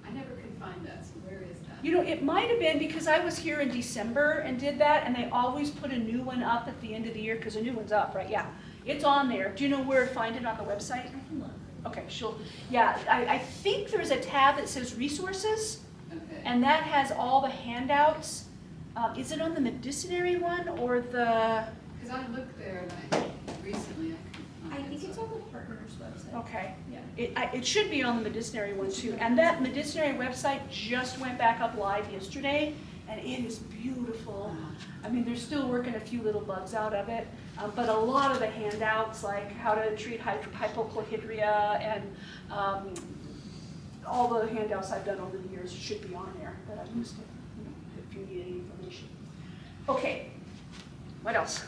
I never could find that, so where is that? You know, it might have been because I was here in December and did that, and they always put a new one up at the end of the year, because a new one's up, right? Yeah, it's on there. Do you know where to find it on the website? Okay, I think there's a tab that says resources, Okay. and that has all the handouts. Is it on the medicinary one or the, Because I looked there and recently I couldn't find it. I think it's on the partners website. okay. Yeah. It should be on the medicinary one too, and that medicinary website just went back up live yesterday, and it is beautiful. I mean, they're still working a few little bugs out of it, but a lot of the handouts, like how to treat hypochlorhydria and all the handouts I've done over the years should be on there that I've used it, you know, if you need any information. Okay, what else?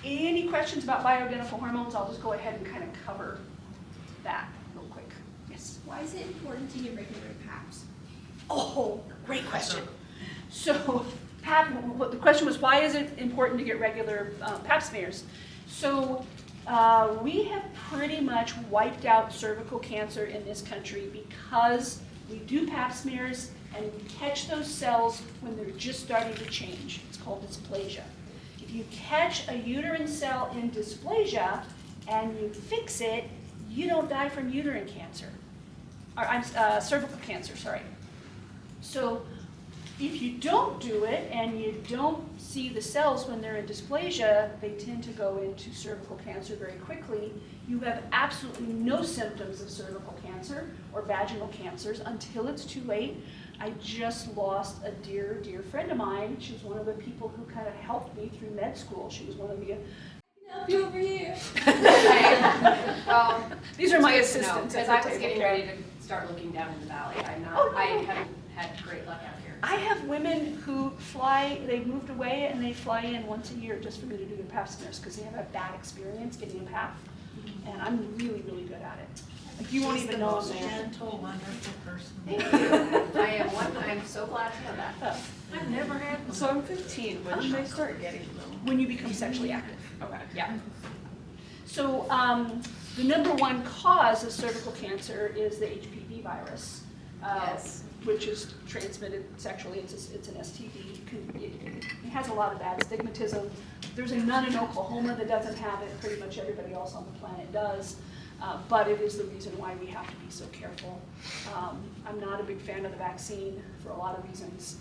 Any questions about bioidentical hormones? I'll just go ahead and kind of cover that real quick. Yes? Why is it important to get regular PAPs? Oh, great question. So, the question was, why is it important to get regular pap smears? So, we have pretty much wiped out cervical cancer in this country because we do pap smears and we catch those cells when they're just starting to change. It's called dysplasia. If you catch a uterine cell in dysplasia and you fix it, you don't die from uterine cancer. Or cervical cancer, sorry. So if you don't do it and you don't see the cells when they're in dysplasia, they tend to go into cervical cancer very quickly. You have absolutely no symptoms of cervical cancer or vaginal cancers until it's too late. I just lost a dear, dear friend of mine. She was one of the people who kind of helped me through med school. She was one of the Help you over here. Well, these are my assistants. Because I was getting ready to start looking down in the valley. I haven't had great luck out here. I have women who fly, they've moved away and they fly in once a year just for me to do their pap smears because they have a bad experience getting a pap. And I'm really, really good at it. Like you won't even know I'm there. Gentle, wonderful person. Thank you. I'm so glad to know that. I've never had one. So I'm 15. When should I start getting them? When you become sexually active. Okay. Yeah. So the number one cause of cervical cancer is the HPV virus, Yes. which is transmitted sexually. It's an STD. It has a lot of bad stigmatism. There's a nun in Oklahoma that doesn't have it. Pretty much everybody else on the planet does. But it is the reason why we have to be so careful. I'm not a big fan of the vaccine for a lot of reasons.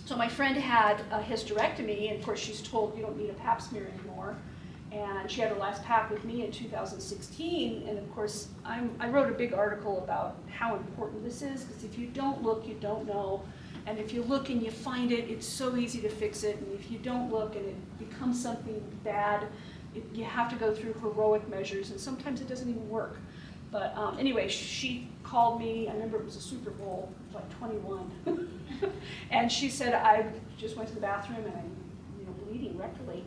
So my friend had a hysterectomy, and of course she's told you don't need a pap smear anymore. And she had her last pap with me in 2016, and of course I wrote a big article about how important this is, because if you don't look, you don't know. And if you look and you find it, it's so easy to fix it. And if you don't look and it becomes something bad, you have to go through heroic measures, and sometimes it doesn't even work. But anyway, she called me, I remember it was a Super Bowl, like 21. And she said, I just went to the bathroom and I'm bleeding rectally.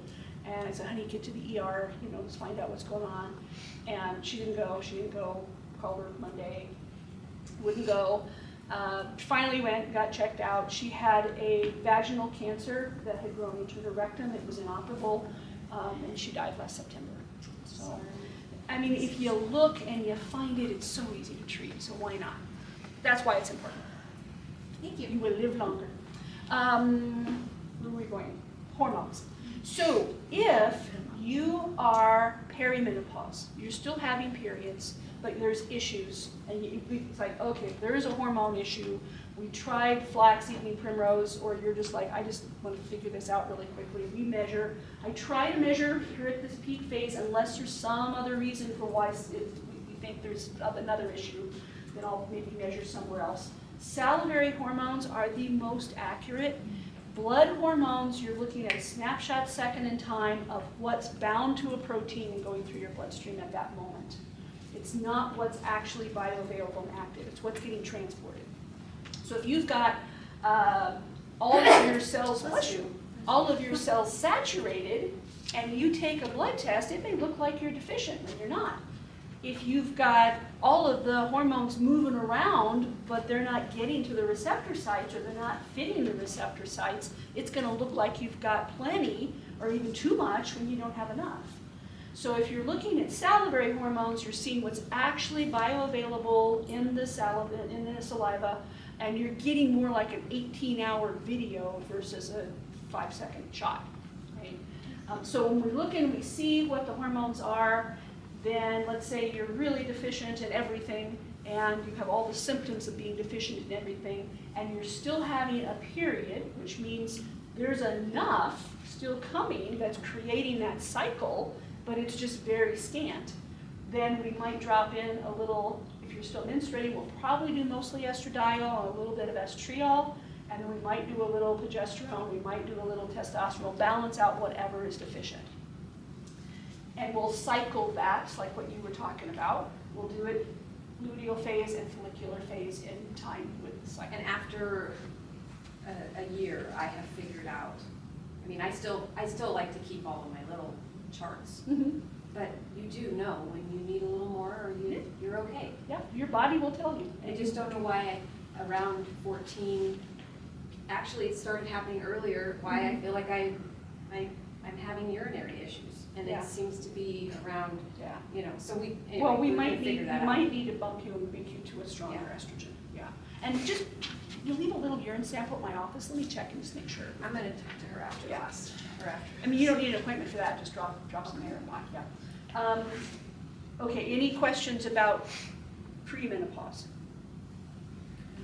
And I said, honey, get to the ER, let's find out what's going on. And she didn't go, called her Monday, wouldn't go. Finally went, got checked out. She had a vaginal cancer that had grown into her rectum. It was inoperable, and she died last September. So, I mean, if you look and you find it, it's so easy to treat, so why not? That's why it's important. Thank you. You will live longer. Where are we going? Hormones. So if you are perimenopause, you're still having periods, but there's issues, and it's like, okay, there is a hormone issue. We tried flaxseed and primrose, or you're just like, I just want to figure this out really quickly. We measure. I try to measure here at this peak phase, unless there's some other reason for why we think there's another issue, then I'll maybe measure somewhere else. Salivary hormones are the most accurate. Blood hormones, you're looking at a snapshot second in time of what's bound to a protein and going through your bloodstream at that moment. It's not what's actually bioavailable and active, it's what's getting transported. So if you've got all of your cells, all of your cells saturated, and you take a blood test, it may look like you're deficient when you're not. If you've got all of the hormones moving around, but they're not getting to the receptor sites or they're not fitting the receptor sites, it's going to look like you've got plenty or even too much when you don't have enough. So if you're looking at salivary hormones, you're seeing what's actually bioavailable in the saliva, and you're getting more like an 18-hour video versus a 5-second shot. Right? So when we're looking, we see what the hormones are. Then let's say you're really deficient in everything, and you have all the symptoms of being deficient in everything, and you're still having a period, which means there's enough still coming that's creating that cycle, but it's just very scant. Then we might drop in a little, if you're still menstruating, we'll probably do mostly estradiol, a little bit of estriol, and then we might do a little progesterone, we might do a little testosterone, balance out whatever is deficient. And we'll cycle that, like what you were talking about. We'll do it luteal phase and follicular phase in time with the cycle. And after a year, I have figured out, I mean, I still like to keep all of my little charts, but you do know when you need a little more or you're okay. Yeah, your body will tell you. I just don't know why around 14, actually it started happening earlier, why I feel like I'm having urinary issues. And it seems to be around, you know, so we, anyway, well, we might need to bump you and make you to a stronger estrogen. Yeah. And just, you leave a little urine sample at my office. Let me check and just make sure. I'm going to talk to her after class. Or after. I mean, you don't need an appointment for that. Just drop some hair and walk. Yeah. Okay. Any questions about premenopause?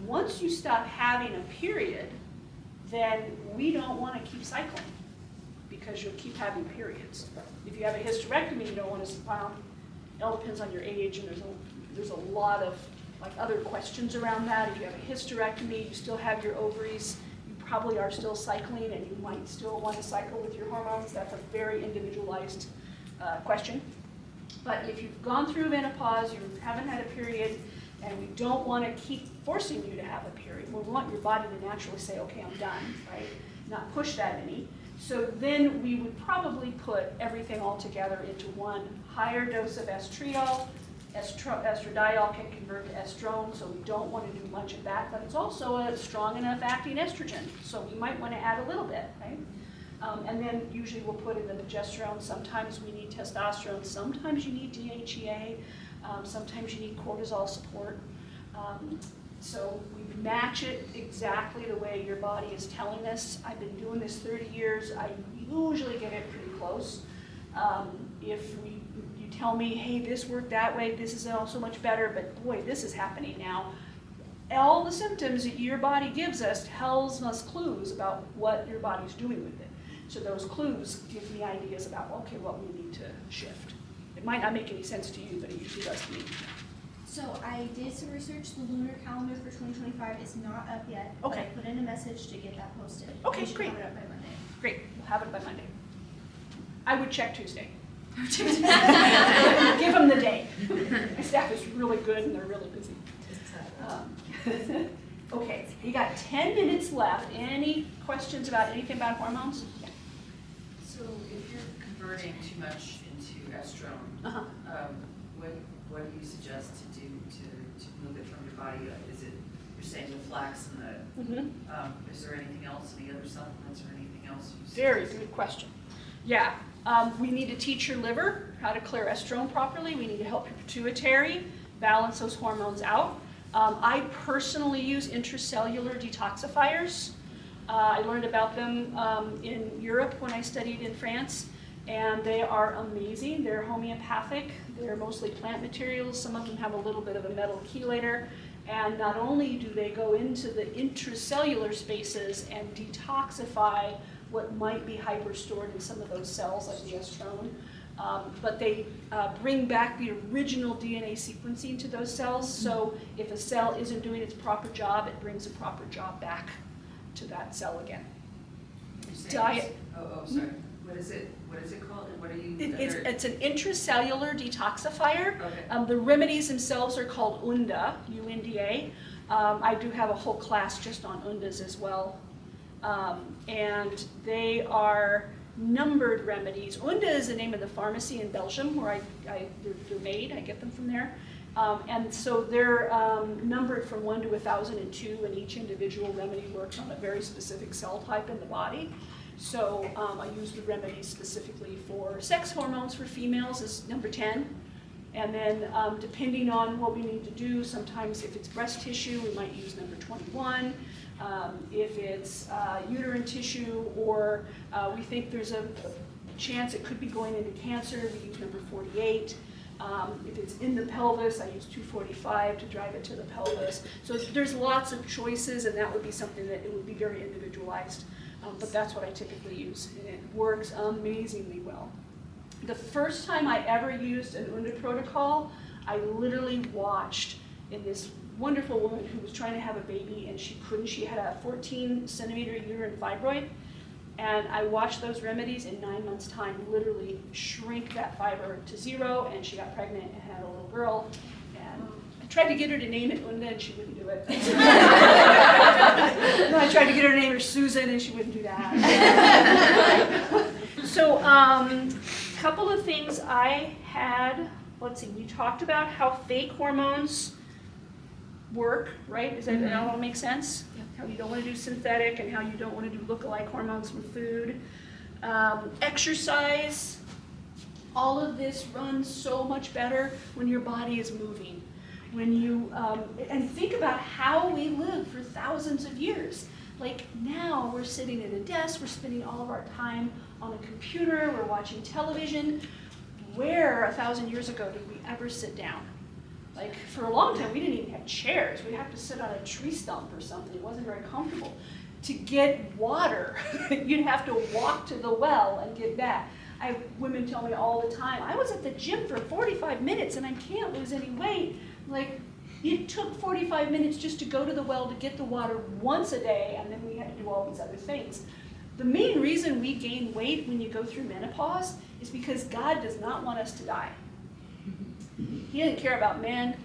Once you stop having a period, then we don't want to keep cycling, because you'll keep having periods. If you have a hysterectomy, you don't want to, well, it all depends on your age, and there's a lot of like other questions around that. If you have a hysterectomy, you still have your ovaries, you probably are still cycling, and you might still want to cycle with your hormones. That's a very individualized question. But if you've gone through menopause, you haven't had a period, and we don't want to keep forcing you to have a period. We want your body to naturally say, okay, I'm done, right? Not push that any. So then we would probably put everything all together into one higher dose of estriol. Estradiol can convert to estrone, so we don't want to do much of that, but it's also a strong enough acting estrogen, so we might want to add a little bit, right? And then usually we'll put in the progesterone. Sometimes we need testosterone, sometimes you need DHEA, sometimes you need cortisol support. So we match it exactly the way your body is telling us. I've been doing this 30 years. I usually get it pretty close. If you tell me, hey, this worked that way, this is also much better, but boy, this is happening now. All the symptoms that your body gives us tells us clues about what your body's doing with it. So those clues give me ideas about, okay, what we need to shift. It might not make any sense to you, but it usually does to me. So I did some research. The lunar calendar for 2025 is not up yet. Okay. I put in a message to get that posted. Okay, We should great. have it up by Monday. Great, we'll have it by Monday. I would check Tuesday. Give them the day. My staff is really good and they're really busy. Okay, you got 10 minutes left. Any questions about anything about hormones? Yeah. So if you're converting too much into estrone, what do you suggest to do to move it from your body? Is it, you're saying the flax and the, is there anything else, any other supplements or anything else you suggest? Very good question. Yeah, we need to teach your liver how to clear estrone properly. We need to help your pituitary balance those hormones out. I personally use intracellular detoxifiers. I learned about them in Europe when I studied in France, and they are amazing. They're homeopathic. They're mostly plant materials. Some of them have a little bit of a metal chelator. And not only do they go into the intracellular spaces and detoxify what might be hyperstored in some of those cells, like the estrone, but they bring back the original DNA sequencing to those cells. So if a cell isn't doing its proper job, it brings a proper job back to that cell again. Diet. Sorry. What is it called, and what are you? It's an intracellular detoxifier. Okay. The remedies themselves are called UNDA, U-N-D-A. I do have a whole class just on UNDAs as well. And they are numbered remedies. Unda is the name of the pharmacy in Belgium where they're made. I get them from there. And so they're numbered from 1 to 1,002, and each individual remedy works on a very specific cell type in the body. So I use the remedies specifically for sex hormones for females is number 10. And then depending on what we need to do, sometimes if it's breast tissue, we might use number 21. If it's uterine tissue, or we think there's a chance it could be going into cancer, we use number 48. If it's in the pelvis, I use 245 to drive it to the pelvis. So there's lots of choices, and that would be something that it would be very individualized. But that's what I typically use, and it works amazingly well. The first time I ever used an Unda protocol, I literally watched in this wonderful woman who was trying to have a baby, and she couldn't. She had a 14-centimeter uterine fibroid. And I watched those remedies in 9 months' time literally shrink that fibroid to 0, and she got pregnant and had a little girl. And I tried to get her to name it Unda, and she wouldn't do it. No, I tried to get her to name her Susan, and she wouldn't do that. So a couple of things I had, let's see, we talked about how fake hormones work, right? Does that all make sense? How you don't want to do synthetic and how you don't want to do look-alike hormones from food. Exercise, all of this runs so much better when your body is moving. When you, and think about how we lived for thousands of years. Like now we're sitting at a desk, we're spending all of our time on a computer, we're watching television. Where 1,000 years ago did we ever sit down? Like for a long time, we didn't even have chairs. We'd have to sit on a tree stump or something. It wasn't very comfortable. To get water, you'd have to walk to the well and get back. I have women tell me all the time, I was at the gym for 45 minutes and I can't lose any weight. Like, it took 45 minutes just to go to the well to get the water once a day, and then we had to do all these other things. The main reason we gain weight when you go through menopause is because God does not want us to die. He didn't care about men.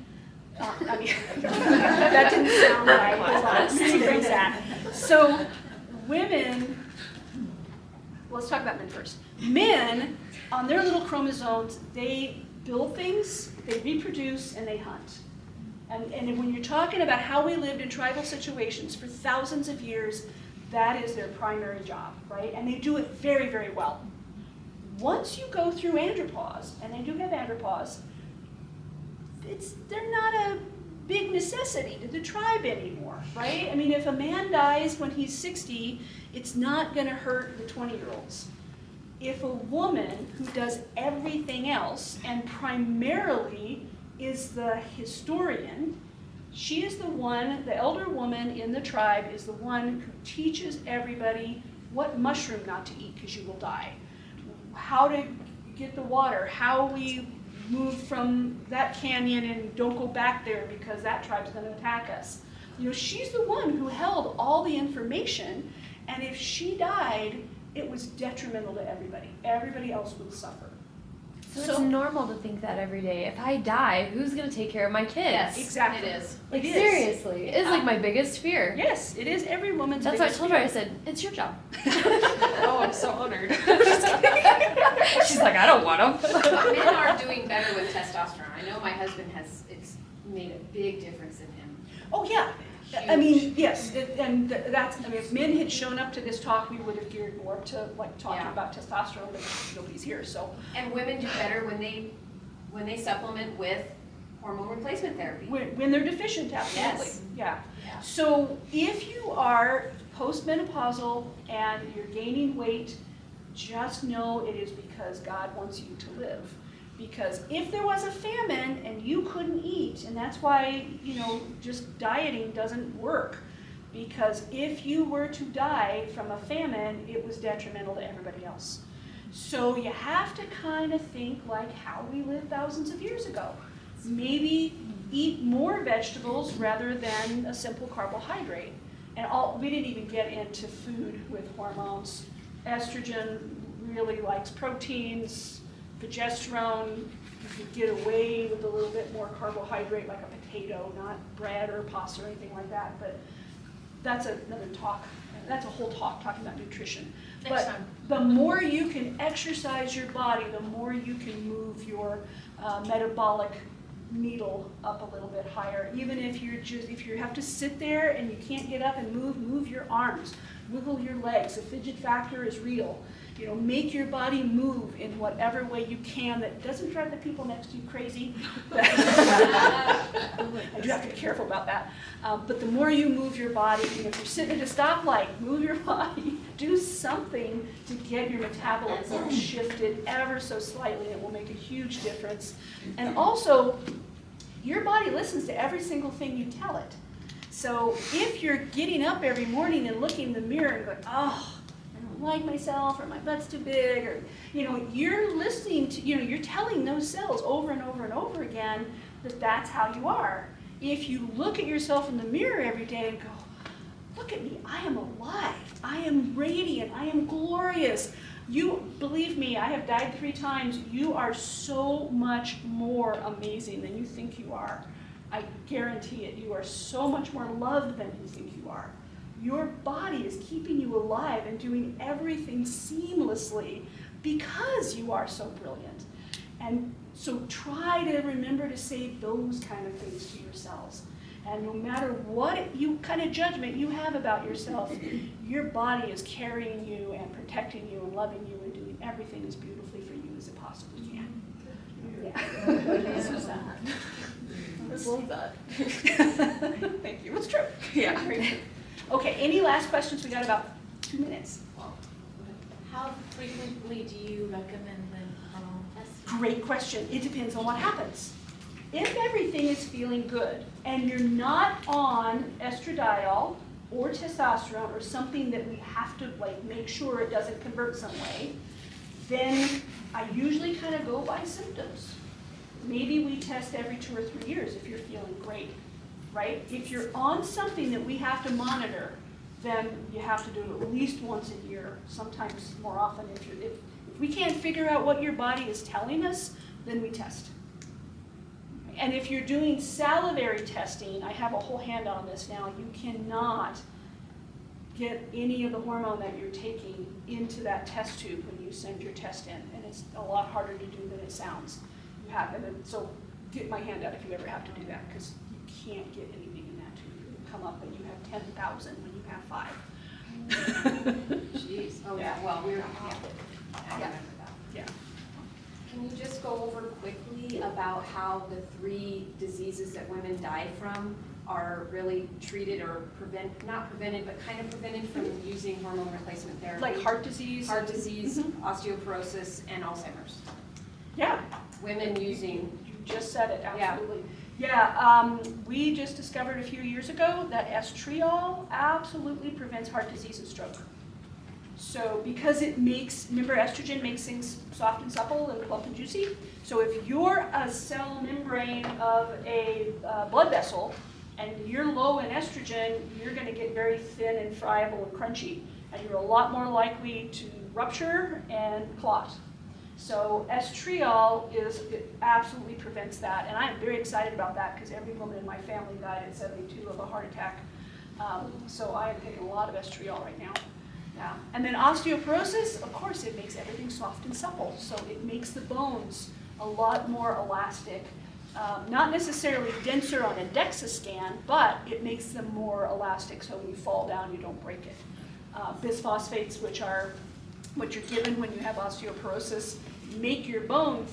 I mean, that didn't sound right. Hold on, let me rephrase that. So women, let's talk about men first. Men, on their little chromosomes, they build things, they reproduce, and they hunt. And when you're talking about how we lived in tribal situations for thousands of years, that is their primary job, right? And they do it very, very well. Once you go through andropause, and they do have andropause, they're not a big necessity to the tribe anymore, right? I mean, if a man dies when he's 60, it's not going to hurt the 20-year-olds. If a woman who does everything else and primarily is the historian, she is the one, the elder woman in the tribe is the one who teaches everybody what mushroom not to eat because you will die, how to get the water, how we move from that canyon and don't go back there because that tribe's going to attack us. You know, she's the one who held all the information, and if she died, it was detrimental to everybody. Everybody else would suffer. So it's normal to think that every day. If I die, who's going to take care of my kids? Yes, exactly. It is. Like, It is. seriously. It's like my biggest fear. Yes, it is every woman's That's why I biggest told her, fear. I said, it's your job. Oh, I'm so honored. She's like, I don't want them. Men are doing better with testosterone. I know my husband it's made a big difference in him. Oh, yeah. I mean, yes, that's, I mean, if men had shown up to this talk, we would have geared more to like talking about testosterone, but nobody's here, so. And women do better when they supplement with hormone replacement therapy. When they're deficient, absolutely. Yes. Yeah. Yeah. So if you are postmenopausal and you're gaining weight, just know it is because God wants you to live. Because if there was a famine and you couldn't eat, and that's why, you know, just dieting doesn't work. Because if you were to die from a famine, it was detrimental to everybody else. So you have to kind of think like how we lived thousands of years ago. Maybe eat more vegetables rather than a simple carbohydrate. And we didn't even get into food with hormones. Estrogen really likes proteins. Progesterone, you could get away with a little bit more carbohydrate, like a potato, not bread or pasta or anything like that. But that's another talk that's a whole talk, talking about nutrition. Next But time. the more you can exercise your body, the more you can move your metabolic needle up a little bit higher. Even if if you have to sit there and you can't get up and move your arms, wiggle your legs. The fidget factor is real. You know, make your body move in whatever way you can that doesn't drive the people next to you crazy. I do have to be careful about that. But the more you move your body, you know, if you're sitting at a stoplight, move your body. Do something to get your metabolism shifted ever so slightly. It will make a huge difference. And also, your body listens to every single thing you tell it. So if you're getting up every morning and looking in the mirror and going, oh, I don't like myself, or my butt's too big, or, you know, you're listening to, you know, you're telling those cells over and over and over again that that's how you are. If you look at yourself in the mirror every day and go, look at me, I am alive, I am radiant, I am glorious. You, believe me, I have died 3 times. You are so much more amazing than you think you are. I guarantee it. You are so much more loved than you think you are. Your body is keeping you alive and doing everything seamlessly because you are so brilliant. And so try to remember to say those kind of things to yourselves. And no matter what kind of judgment you have about yourself, your body is carrying you and protecting you and loving you and doing everything as beautifully for you as it possibly can. Yeah. Susan. I love that. Thank you. It's true. Yeah. Okay, any last questions? We got about 2 minutes. How frequently do you recommend the hormone testing? Great question. It depends on what happens. If everything is feeling good and you're not on estradiol or testosterone or something that we have to like make sure it doesn't convert some way, then I usually kind of go by symptoms. Maybe we test every 2 or 3 years if you're feeling great, right? If you're on something that we have to monitor, then you have to do it at least once a year, sometimes more often. If we can't figure out what your body is telling us, then we test. And if you're doing salivary testing, I have a whole handout on this now, you cannot get any of the hormone that you're taking into that test tube when you send your test in. And it's a lot harder to do than it sounds. You have, and so get my handout if you ever have to do that, because you can't get anything in that tube. It'll come up and you have 10,000 when you have 5. Jeez, oh yeah, well, we're, yeah. I remember that. Yeah. Can you just go over quickly about how the 3 diseases that women die from are really treated or not prevented, but kind of prevented from using hormone replacement therapy? Like heart disease? Heart disease, osteoporosis, and Alzheimer's. Yeah. Women using. You just said it, absolutely. Yeah, we just discovered a few years ago that estriol absolutely prevents heart disease and stroke. So because it makes, remember estrogen makes things soft and supple and plump and juicy. So if you're a cell membrane of a blood vessel and you're low in estrogen, you're going to get very thin and friable and crunchy. And you're a lot more likely to rupture and clot. So estriol it absolutely prevents that. And I'm very excited about that because every woman in my family died at 72 of a heart attack. So I am taking a lot of estriol right now. Yeah. And then osteoporosis, of course, it makes everything soft and supple. So it makes the bones a lot more elastic. Not necessarily denser on a DEXA scan, but it makes them more elastic so when you fall down, you don't break it. Bisphosphates, which are what you're given when you have osteoporosis, make your bone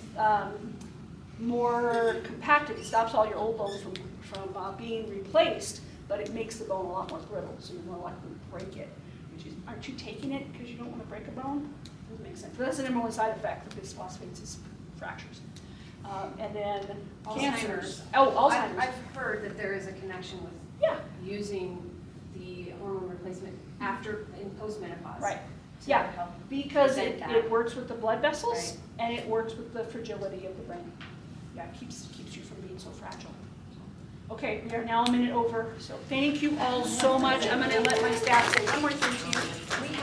more compacted. It stops all your old bones from being replaced, but it makes the bone a lot more brittle, so you're more likely to break it. Aren't you taking it because you don't want to break a bone? Doesn't make sense. But that's the number 1 side effect of bisphosphates is fractures. And then cancers. Oh, Alzheimer's. I've heard that there is a connection with using the hormone replacement in postmenopause. Right. Yeah, because it works with the blood vessels and it works with the fragility of the brain. Yeah, it keeps you from being so fragile. Okay, we are now a minute over, so thank you all so much. I'm going to let my staff say one more thing to you. We have